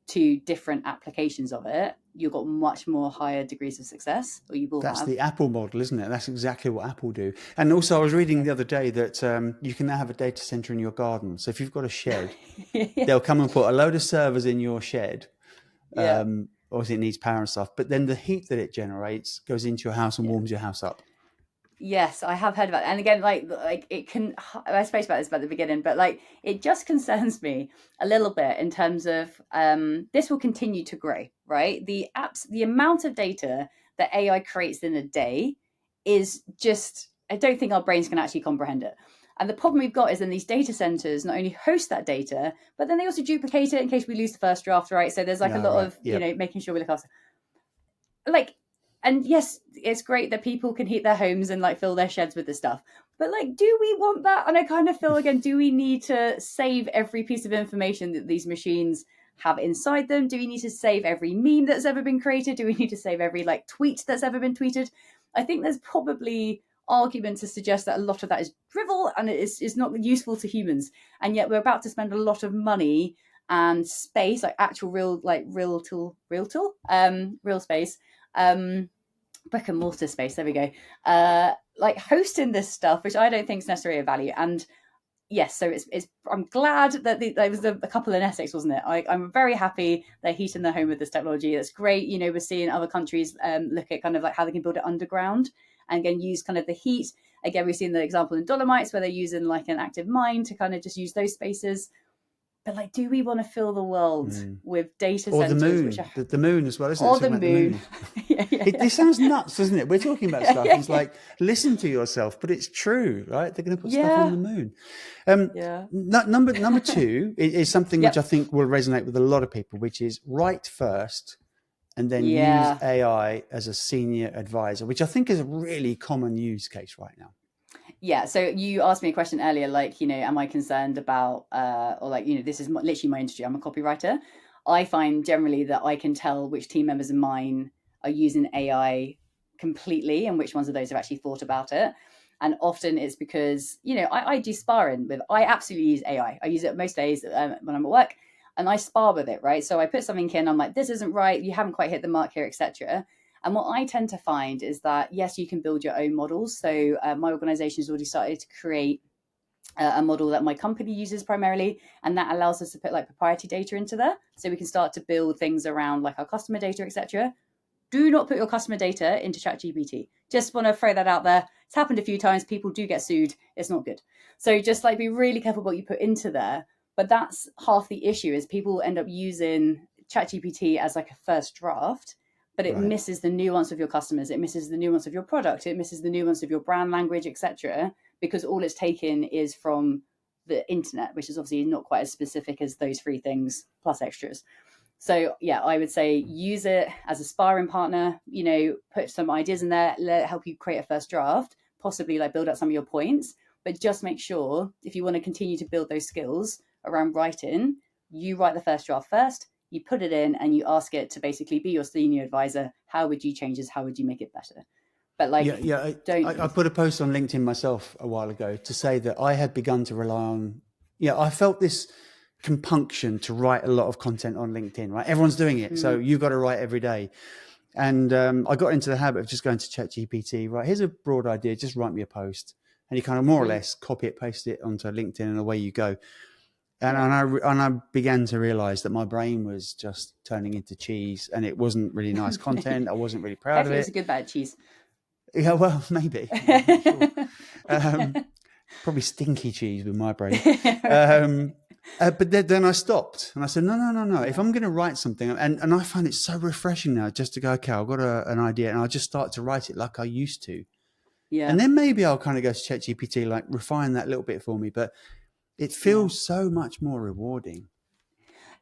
to different applications of it, you've got much more higher degrees of success, or you will That's have. the Apple model, isn't it? That's exactly what Apple do. And also, I was reading the other day that you can now have a data center in your garden. So if you've got a shed, they'll come and put a load of servers in your shed. Yeah. Obviously, it needs power and stuff, but then the heat that it generates goes into your house and warms your house up. Yes, I have heard about it. And again, like it can, I spoke about this at the beginning, but like it just concerns me a little bit in terms of this will continue to grow, right? The amount of data that AI creates in a day is just, I don't think our brains can actually comprehend it. And the problem we've got is then these data centers not only host that data, but then they also duplicate it in case we lose the first draft, right? So there's like a lot of, you know, making sure we look after, like, and yes, it's great that people can heat their homes and like fill their sheds with this stuff. But like, do we want that? And I kind of feel again, do we need to save every piece of information that these machines have inside them? Do we need to save every meme that's ever been created? Do we need to save every like tweet that's ever been tweeted? I think there's probably argument to suggest that a lot of that is drivel and it's not useful to humans. And yet we're about to spend a lot of money and space, like actual real space, brick and mortar space, there we go, like hosting this stuff, which I don't think is necessarily a value. And yes, so it's I'm glad that there was a couple in Essex, wasn't it? I'm very happy they're heating their home with this technology. That's great. You know, we're seeing other countries look at kind of like how they can build it underground and again use kind of the heat. Again, we've seen the example in Dolomites where they're using like an active mine to kind of just use those spaces. But like, do we want to fill the world with data or centers? The moon, which are... the moon as well, isn't it? Or the moon. This sounds nuts, doesn't it? We're talking about stuff. It's like, listen to yourself, but it's true, right? They're going to put stuff on the moon. Number two is something which I think will resonate with a lot of people, which is write first and then use AI as a senior advisor, which I think is a really common use case right now. Yeah, so you asked me a question earlier, like, you know, am I concerned about, or like, you know, this is literally my industry. I'm a copywriter. I find generally that I can tell which team members of mine are using AI completely and which ones of those have actually thought about it. And often it's because, you know, I do sparring with, I absolutely use AI. I use it most days when I'm at work and I spar with it, right? So I put something in, I'm like, this isn't right. You haven't quite hit the mark here, etc. And what I tend to find is that, yes, you can build your own models. So my organization has already started to create a model that my company uses primarily. And that allows us to put like proprietary data into there. So we can start to build things around like our customer data, etc. Do not put your customer data into ChatGPT. Just want to throw that out there. It's happened a few times. People do get sued. It's not good. So just like be really careful what you put into there. But that's half the issue is people end up using ChatGPT as like a first draft, but it misses the nuance of your customers. It misses the nuance of your product. It misses the nuance of your brand language, etc. Because all it's taken is from the internet, which is obviously not quite as specific as those three things plus extras. So yeah, I would say use it as a sparring partner, you know, put some ideas in there, let it help you create a first draft, possibly like build out some of your points, but just make sure if you want to continue to build those skills around writing, you write the first draft first, you put it in and you ask it to basically be your senior advisor. How would you change this? How would you make it better? But like, I put a post on LinkedIn myself a while ago to say that I had begun to rely on, I felt this compunction to write a lot of content on LinkedIn, right? Everyone's doing it. So you've got to write every day. And I got into the habit of just going to ChatGPT, right? Here's a broad idea. Just write me a post. And you kind of more or less copy it, paste it onto LinkedIn and away you go. And I began to realize that my brain was just turning into cheese and it wasn't really nice content. I wasn't really proud of it. It was a good bad cheese. Yeah, well, maybe. Sure. Probably stinky cheese with my brain. But then I stopped and I said, no. If I'm going to write something, and I find it so refreshing now just to go, okay, I've got an idea and I'll just start to write it like I used to. Yeah. And then maybe I'll kind of go to ChatGPT, like refine that little bit for me. But it feels so much more rewarding.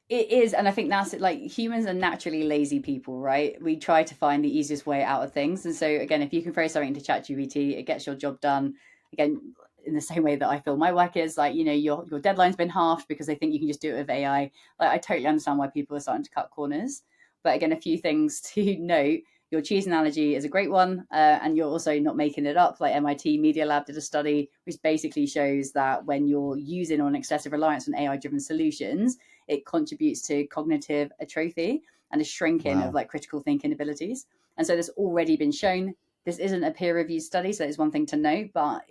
It is. And I think that's it. Like humans are naturally lazy people, right? We try to find the easiest way out of things. And so again, if you can throw something into ChatGPT, it gets your job done. Again, in the same way that I feel my work is, like, you know, your deadline's been halved because they think you can just do it with AI. Like I totally understand why people are starting to cut corners. But again, a few things to note. your cheese analogy is a great one, and you're also not making it up. Like MIT Media Lab did a study which basically shows that when you're using on excessive reliance on AI-driven solutions, it contributes to cognitive atrophy and a shrinking of like critical thinking abilities. And so this already been shown. This isn't a peer-reviewed study, so it's one thing to note, but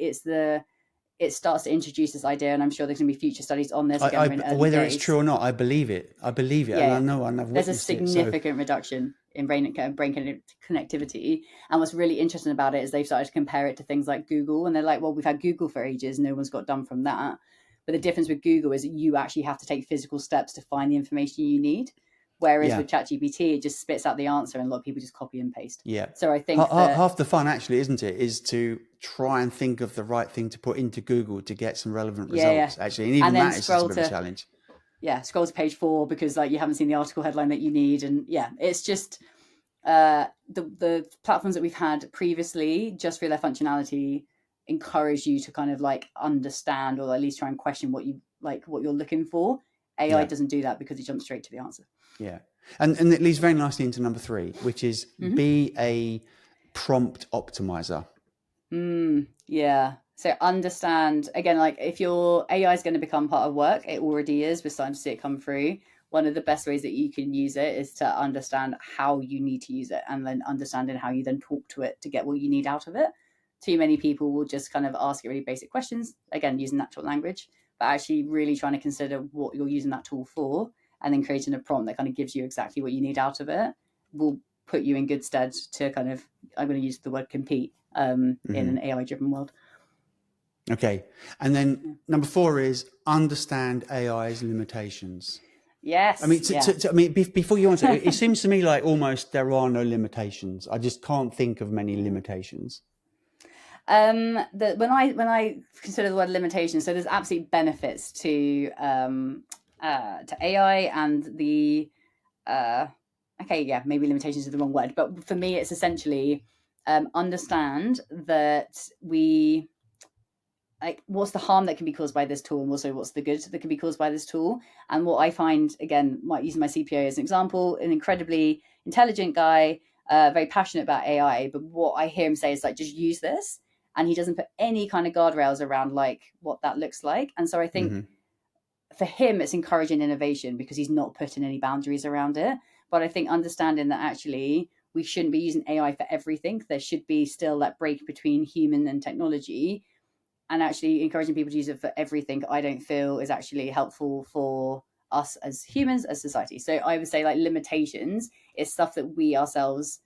it starts to introduce this idea, and I'm sure there's going to be future studies on this. Again, whether it's true or not, I believe it. Yeah, and I know I've witnessed there's a significant reduction in brain connectivity. And what's really interesting about it is they've started to compare it to things like Google, and they're like, well, we've had Google for ages, no one's got done from that. But the difference with Google is that you actually have to take physical steps to find the information you need. Whereas with ChatGPT, it just spits out the answer, and a lot of people just copy and paste. Yeah. So I think half the fun, actually, isn't it, is to try and think of the right thing to put into Google to get some relevant results. Actually, and even that is just a bit of a challenge. Yeah, scroll to page 4 because like you haven't seen the article headline that you need, and it's just the platforms that we've had previously, just for their functionality, encourage you to kind of like understand or at least try and question what you're looking for. AI doesn't do that because it jumps straight to the answer. Yeah. And it leads very nicely into number 3, which is be a prompt optimizer. Yeah. So understand, again, like if your AI is going to become part of work, it already is. We're starting to see it come through. One of the best ways that you can use it is to understand how you need to use it, and then understanding how you then talk to it to get what you need out of it. Too many people will just kind of ask it really basic questions, again, using natural language, but actually really trying to consider what you're using that tool for, and then creating a prompt that kind of gives you exactly what you need out of it will put you in good stead to kind of, I'm going to use the word compete in an AI-driven world. Okay. And then number 4 is understand AI's limitations. Yes. I mean, before you answer, it seems to me like almost there are no limitations. I just can't think of many limitations. When I consider the word limitation, so there's absolute benefits to AI, and the maybe limitations is the wrong word, but for me it's essentially understand that we like what's the harm that can be caused by this tool, and also what's the good that can be caused by this tool. And what I find, again, using my CPO as an example, an incredibly intelligent guy, very passionate about AI, but what I hear him say is like, just use this, and he doesn't put any kind of guardrails around like what that looks like. And so I think for him it's encouraging innovation because he's not putting any boundaries around it. But I think understanding that actually we shouldn't be using AI for everything. There should be still that break between human and technology, and actually encouraging people to use it for everything, I don't feel is actually helpful for us as humans, as society. So I would say like limitations is stuff that we ourselves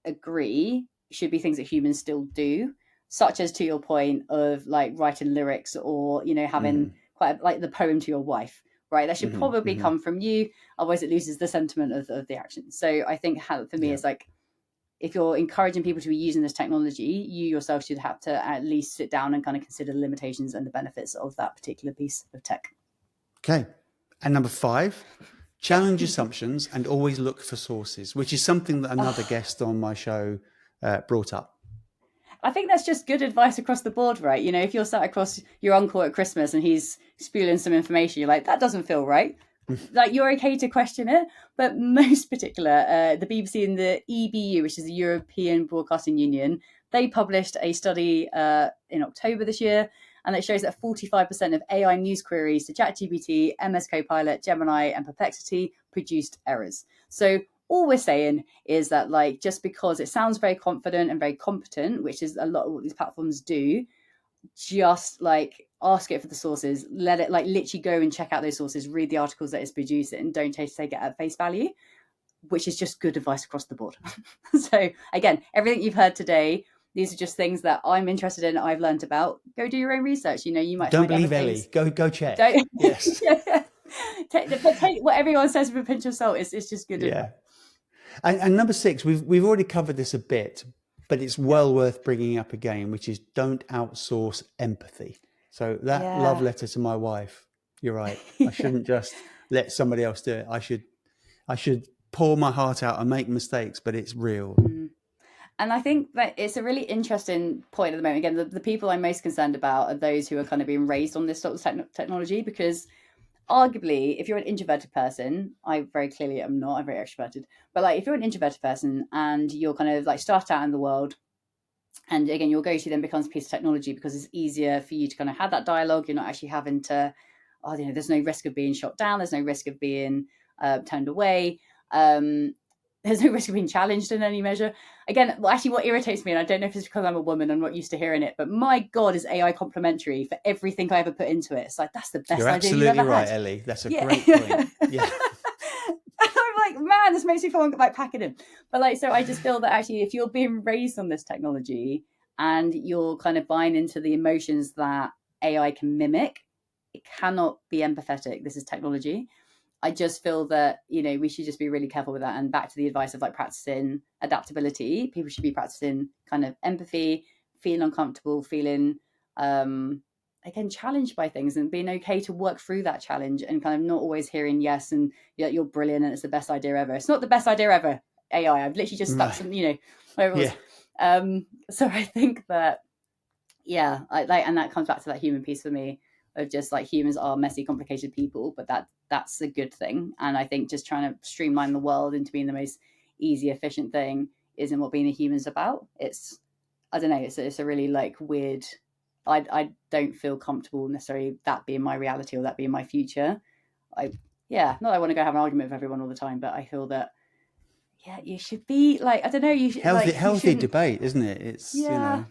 agree should be things that humans still do, such as to your point of like writing lyrics, or, you know, having quite like the poem to your wife, right? That should probably come from you. Otherwise it loses the sentiment of the action. So I think for me, it's like, if you're encouraging people to be using this technology, you yourself should have to at least sit down and kind of consider the limitations and the benefits of that particular piece of tech. Okay. And number 5, challenge assumptions and always look for sources, which is something that another guest on my show brought up. I think that's just good advice across the board, right? You know, if you're sat across your uncle at Christmas and he's spewing some information, you're like, that doesn't feel right. Like, you're okay to question it, but most particular, the BBC and the EBU, which is the European Broadcasting Union, they published a study in October this year, and it shows that 45% of AI news queries to ChatGPT, MS Copilot, Gemini, and Perplexity produced errors. So all we're saying is that, like, just because it sounds very confident and very competent, which is a lot of what these platforms do, just like ask it for the sources, let it like literally go and check out those sources, read the articles that it's producing, and don't take it at face value, which is just good advice across the board. So again, everything you've heard today, these are just things that I'm interested in, I've learned about. Go do your own research. You know, you might don't believe Ellie. Go check. Yes. Take what everyone says with a pinch of salt. It's just good advice. And number 6, we've already covered this a bit, but it's well worth bringing up again, which is don't outsource empathy. So that love letter to my wife, you're right. I shouldn't just let somebody else do it. I should pour my heart out and make mistakes, but it's real. And I think that it's a really interesting point at the moment. Again, the people I'm most concerned about are those who are kind of being raised on this sort of technology, because arguably, if you're an introverted person, I very clearly am not, I'm very extroverted, but like if you're an introverted person and you're kind of like start out in the world, and again, your go-to then becomes a piece of technology because it's easier for you to kind of have that dialogue. You're not actually having to, there's no risk of being shot down. There's no risk of being turned away. There's no risk of being challenged in any measure. Again, actually, what irritates me, and I don't know if it's because I'm a woman and not used to hearing it, but my God, is AI complimentary for everything I ever put into it. It's like, that's the best You're idea you've absolutely ever right, had. Ellie. That's a great point. Yeah. I'm like, man, this makes me feel like packing in. But like, so I just feel that actually, if you're being raised on this technology and you're kind of buying into the emotions that AI can mimic, it cannot be empathetic. This is technology. I just feel that, we should just be really careful with that. And back to the advice of like practicing adaptability, people should be practicing kind of empathy, feeling uncomfortable, feeling, again, challenged by things and being okay to work through that challenge and kind of not always hearing yes and you're brilliant and it's the best idea ever. It's not the best idea ever, AI. I've literally just stuck some, whatever it was. Yeah. So I think that, yeah, and that comes back to that human piece for me of just like humans are messy, complicated people, but that's a good thing. And I think just trying to streamline the world into being the most easy, efficient thing isn't what being a human's about. It's, I don't know, it's a really like weird, I don't feel comfortable necessarily that being my reality or that being my future. Not that I want to go have an argument with everyone all the time, but I feel that, yeah, you should be like, I don't know, you should Healthy debate, isn't it? It's, yeah.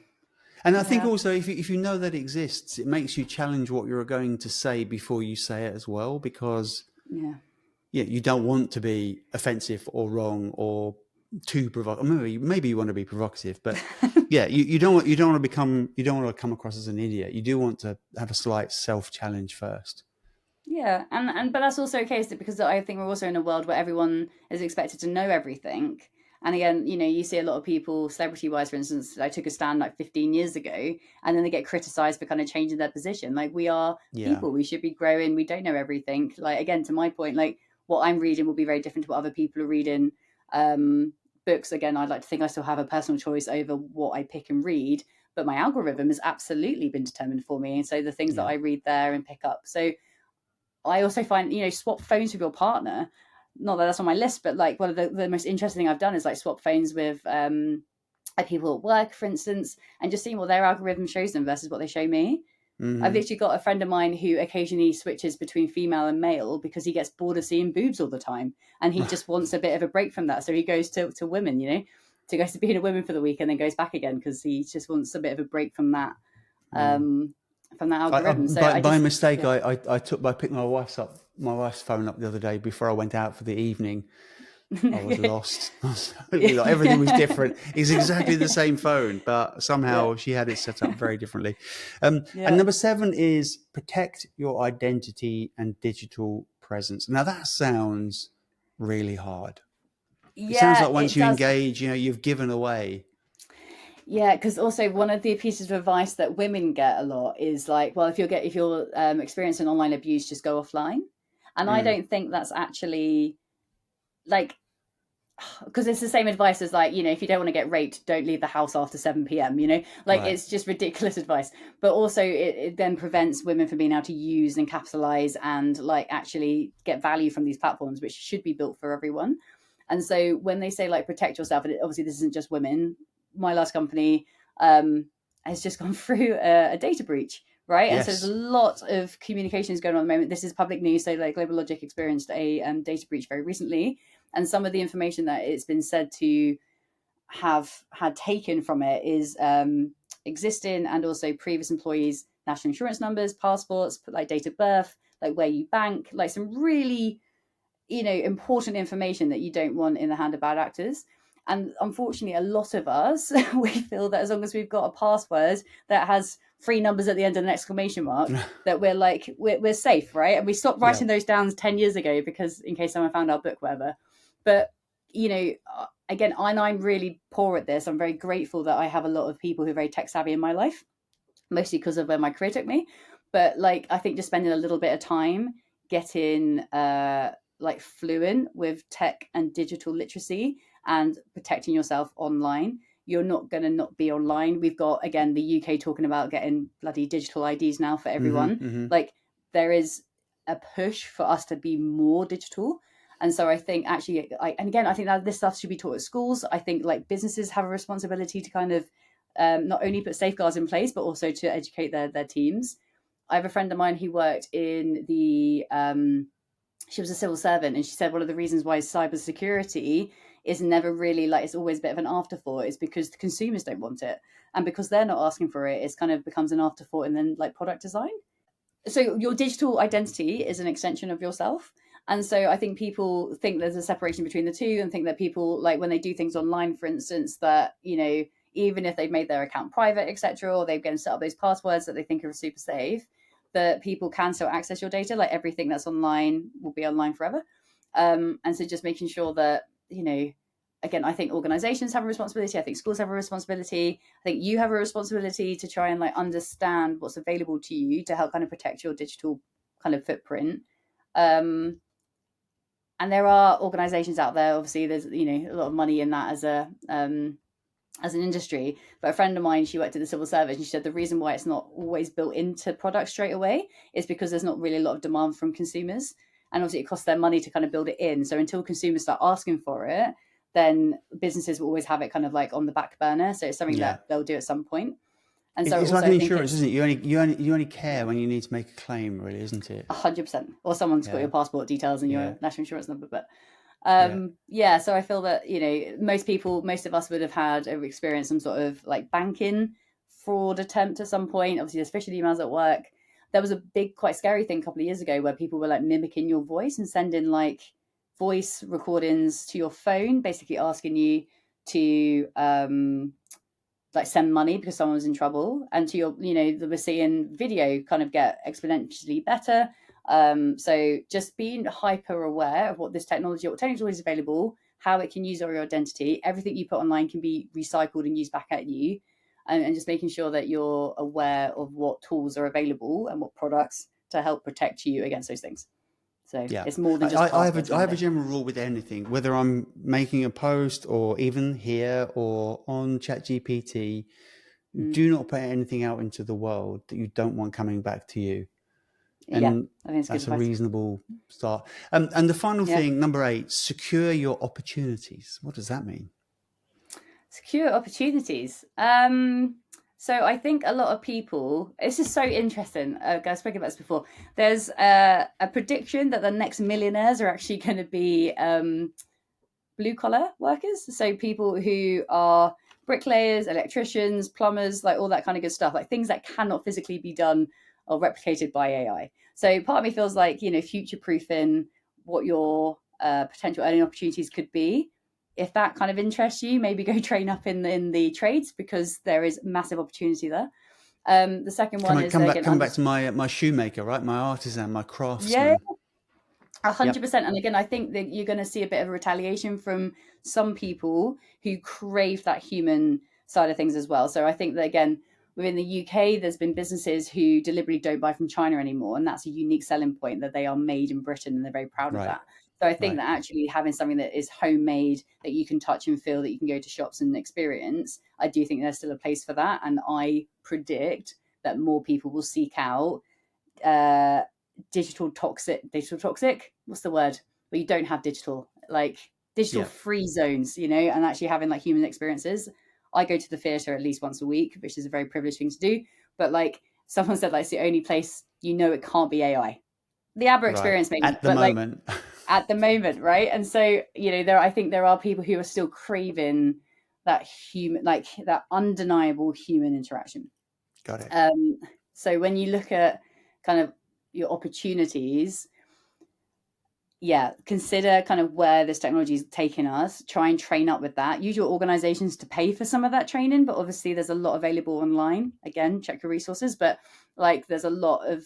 And I think also if you know that it exists, it makes you challenge what you're going to say before you say it as well, because you don't want to be offensive or wrong or too provocative. Maybe you want to be provocative, but you don't want to come across as an idiot. You do want to have a slight self-challenge first. Yeah, and but that's also okay, because I think we're also in a world where everyone is expected to know everything. And again, you see a lot of people, celebrity-wise, for instance, I took a stand like 15 years ago, and then they get criticized for kind of changing their position. Like, we are people, we should be growing, we don't know everything. Like, again, to my point, like, what I'm reading will be very different to what other people are reading. Books, again, I'd like to think I still have a personal choice over what I pick and read, but my algorithm has absolutely been determined for me. And so the things that I read there and pick up. So I also find, swap phones with your partner. Not that that's on my list, but like one of the most interesting thing I've done is like swap phones with people at work, for instance, and just seeing what their algorithm shows them versus what they show me. Mm-hmm. I've literally got a friend of mine who occasionally switches between female and male because he gets bored of seeing boobs all the time. And he just wants a bit of a break from that. So he goes to women, to goes to being a woman for the week and then goes back again because he just wants a bit of a break from that. From that algorithm. By mistake, I picked my wife's phone up the other day before I went out for the evening. I was lost. Everything was different. It's exactly the same phone, but somehow she had it set up very differently. And number 7 is protect your identity and digital presence. Now that sounds really hard. It sounds like once you engage, you've given away. Yeah, because also one of the pieces of advice that women get a lot is like, well, if you're experiencing online abuse, just go offline. And I don't think that's actually like, because it's the same advice as like, if you don't want to get raped, don't leave the house after 7 p.m. It's just ridiculous advice. But also it then prevents women from being able to use and capitalize and like actually get value from these platforms, which should be built for everyone. And so when they say like protect yourself, and obviously this isn't just women. My last company has just gone through a data breach, right? Yes. And so there's a lot of communications going on at the moment. This is public news. So like Global Logic experienced a data breach very recently. And some of the information that it's been said to have had taken from it is existing and also previous employees' national insurance numbers, passports, like date of birth, like where you bank, like some really, important information that you don't want in the hand of bad actors. And unfortunately, a lot of us, we feel that as long as we've got a password that has 3 numbers at the end of an exclamation mark, that we're safe, right? And we stopped writing those down 10 years ago because in case someone found our book, whatever. But, again, I'm really poor at this. I'm very grateful that I have a lot of people who are very tech savvy in my life, mostly because of where my career took me. But like, I think just spending a little bit of time getting like fluent with tech and digital literacy and protecting yourself online. You're not going to not be online. We've got, again, the UK talking about getting bloody digital IDs now for everyone. Like there is a push for us to be more digital. And so I think actually, and again, I think that this stuff should be taught at schools. I think like businesses have a responsibility to kind of not only put safeguards in place, but also to educate their teams. I have a friend of mine who worked in the she was a civil servant, and she said one of the reasons why cybersecurity is never really like, it's always a bit of an afterthought, is because the consumers don't want it, and because they're not asking for it, it's kind of becomes an afterthought and then like product design. So your digital identity is an extension of yourself. And so I think people think there's a separation between the two, and think that people, like when they do things online, for instance, that, you know, even if they've made their account private, etc., or they've going to set up those passwords that they think are super safe, that people can still access your data. Like everything that's online will be online forever. And so just making sure that, you know, again, I think organizations have a responsibility. I think schools have a responsibility. I think you have a responsibility to try and like understand what's available to you to help kind of protect your digital kind of footprint. And there are organizations out there, obviously there's, you know, a lot of money in that as an industry. But a friend of mine, she worked at the civil service, and she said the reason why it's not always built into products straight away is because there's not really a lot of demand from consumers. And obviously it costs them money to kind of build it in. So until consumers start asking for it, then businesses will always have it kind of like on the back burner. So it's something that they'll do at some point. And so it's like an insurance, isn't it? You only care when you need to make a claim, really, isn't it? 100%. Or someone's got your passport details and your national insurance number. But so I feel that, you know, most of us would have had or experienced some sort of like banking fraud attempt at some point. Obviously there's phishing emails at work. There was a big, quite scary thing a couple of years ago where people were like mimicking your voice and sending like voice recordings to your phone, basically asking you to like send money because someone was in trouble. And to your, you know, we're seeing video kind of get exponentially better. So just being hyper aware of what technology is available, how it can use your identity. Everything you put online can be recycled and used back at you, and just making sure that you're aware of what tools are available and what products to help protect you against those things. So it's more than just I have a general rule with anything, whether I'm making a post or even here or on ChatGPT. Do not put anything out into the world that you don't want coming back to you. And I think that's a reasonable start. And the final thing, number 8, secure your opportunities. What does that mean? Secure opportunities. So I think a lot of people, this is so interesting. I've spoken about this before. There's a prediction that the next millionaires are actually going to be blue collar workers. So people who are bricklayers, electricians, plumbers, like all that kind of good stuff, like things that cannot physically be done or replicated by AI. So part of me feels like, you know, future proofing what your potential earning opportunities could be. If that kind of interests you, maybe go train up in the trades, because there is massive opportunity there. The second one is come back to my shoemaker, right? My artisan, my craftsman. 100%. And again, I think that you're going to see a bit of a retaliation from some people who crave that human side of things as well. So I think that, again, within the UK, there's been businesses who deliberately don't buy from China anymore. And that's a unique selling point, that they are made in Britain, and they're very proud of that. So I think that actually having something that is homemade, that you can touch and feel, that you can go to shops and experience, I do think there's still a place for that. And I predict that more people will seek out digital toxic, what's the word, where you don't have digital, like digital free zones, you know, and actually having like human experiences. I go to the theatre at least once a week, which is a very privileged thing to do. But like someone said, like it's the only place you know it can't be AI. The ABBA experience, maybe at the moment. Like, at the moment, right? And so, you know, I think there are people who are still craving that human, like that undeniable human interaction. Got it. So when you look at kind of your opportunities, consider kind of where this technology is taking us. Try and train up with that. Use your organizations to pay for some of that training, but obviously there's a lot available online. Again, check your resources, but like there's a lot of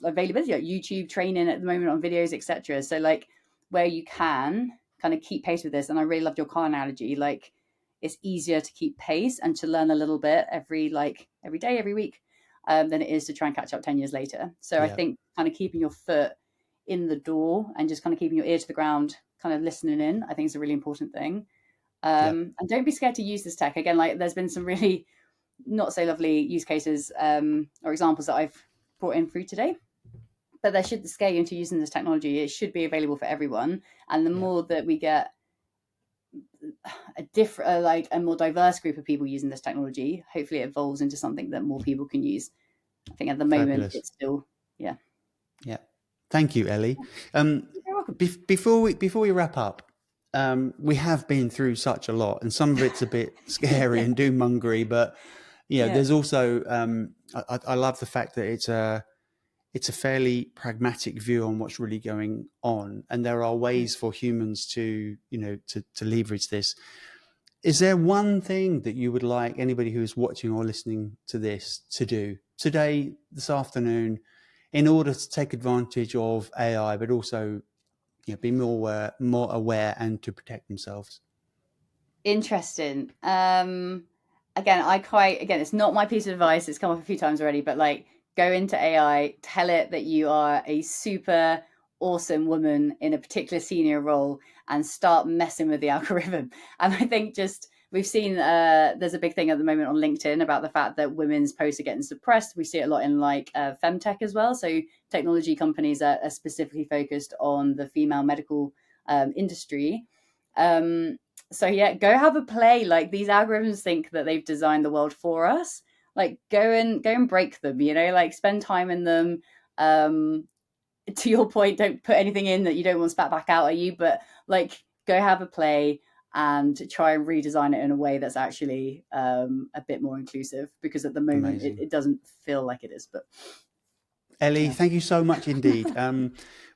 availability, like YouTube training at the moment on videos, etc. So like where you can kind of keep pace with this. And I really loved your car analogy. Like it's easier to keep pace and to learn a little bit every day, every week, than it is to try and catch up 10 years later. So I think kind of keeping your foot in the door and just kind of keeping your ear to the ground, kind of listening in, I think is a really important thing. And don't be scared to use this tech. Again, like there's been some really not so lovely use cases or examples that I've brought in through today. but there should scale into using this technology. It should be available for everyone, and the more that we get a different, like a more diverse group of people using this technology, hopefully it evolves into something that more people can use. I think at the moment Fabulous. it's still, yeah. Thank you, Ellie. You're welcome. Before we wrap up, we have been through such a lot, and some of it's a bit scary and doom-mongery, but there's also I love the fact that it's a fairly pragmatic view on what's really going on, and there are ways for humans to to leverage this. Is there one thing that you would like anybody who is watching or listening to this to do today, this afternoon, in order to take advantage of AI, but also be more aware and to protect themselves? Interesting. Again, it's not my piece of advice. It's come up a few times already, but like, go into AI, tell it that you are a super awesome woman in a particular senior role, and start messing with the algorithm. And I think just we've seen there's a big thing at the moment on LinkedIn about the fact that women's posts are getting suppressed. We see it a lot in like femtech as well. So technology companies are specifically focused on the female medical industry. So yeah, go have a play. Like, these algorithms think that they've designed the world for us. Like, go and break them, like spend time in them. To your point, don't put anything in that you don't want spat back out at you, but like, go have a play and try and redesign it in a way that's actually a bit more inclusive, because at the moment it doesn't feel like it is. But Ellie, thank you so much indeed.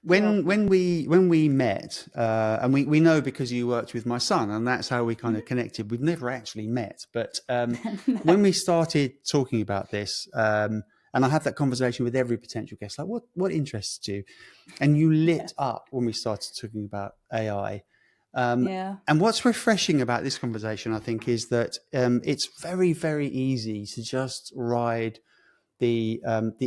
When we met, and we know because you worked with my son, and that's how we kind of connected. We've never actually met, but when we started talking about this, and I had that conversation with every potential guest, like, what interests you? And you lit up when we started talking about AI. And what's refreshing about this conversation, I think, is that it's very, very easy to just ride the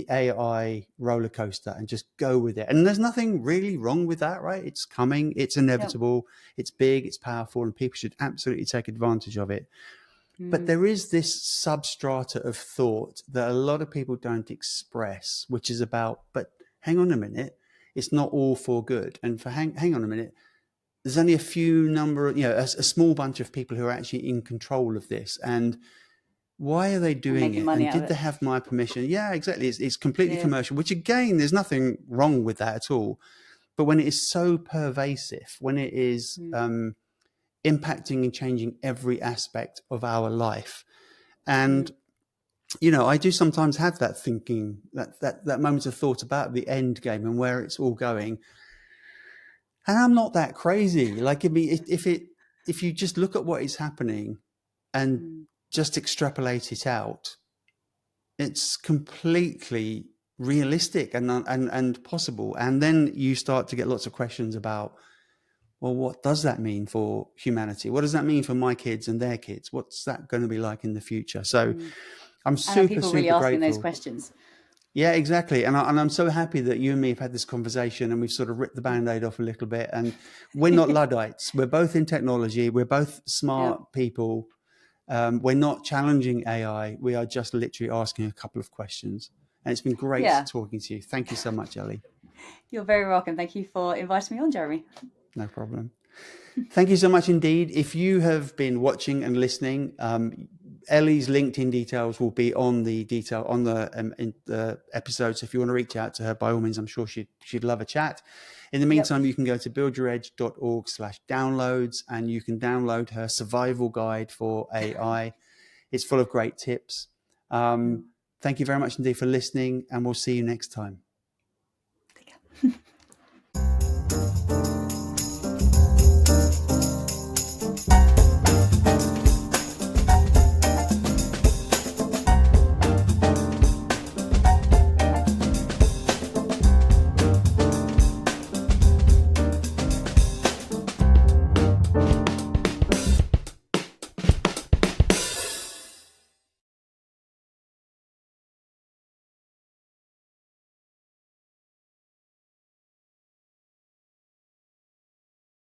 AI roller coaster and just go with it. And there's nothing really wrong with that, right? It's coming, it's inevitable, it's big, it's powerful, and people should absolutely take advantage of it. But there is this substrata of thought that a lot of people don't express, which is about, but hang on a minute, it's not all for good. And for hang on a minute, there's only a few number, a small bunch of people who are actually in control of this. And why are they doing it? And did they have my permission? Yeah, exactly. It's completely commercial, which again, there's nothing wrong with that at all. But when it is so pervasive, when it is impacting and changing every aspect of our life, and I do sometimes have that thinking, that moment of thought about the end game and where it's all going. And I'm not that crazy. Like, I mean, if you just look at what is happening and just extrapolate it out, it's completely realistic and possible. And then you start to get lots of questions about, well, what does that mean for humanity? What does that mean for my kids and their kids? What's that going to be like in the future? So I'm super, people super really asking grateful. those questions. Yeah, exactly. And I'm so happy that you and me have had this conversation, and we've sort of ripped the Band-Aid off a little bit. And we're not Luddites. We're both in technology. We're both smart people. We're not challenging AI. We are just literally asking a couple of questions. And it's been great talking to you. Thank you so much, Ellie. You're very welcome. Thank you for inviting me on, Jeremy. No problem. Thank you so much indeed. If you have been watching and listening, Ellie's LinkedIn details will be on the in the episode. So if you want to reach out to her, by all means, I'm sure she'd love a chat. In the meantime, you can go to buildyouredge.org/downloads, and you can download her survival guide for AI. It's full of great tips. Thank you very much indeed for listening, and we'll see you next time. Take care.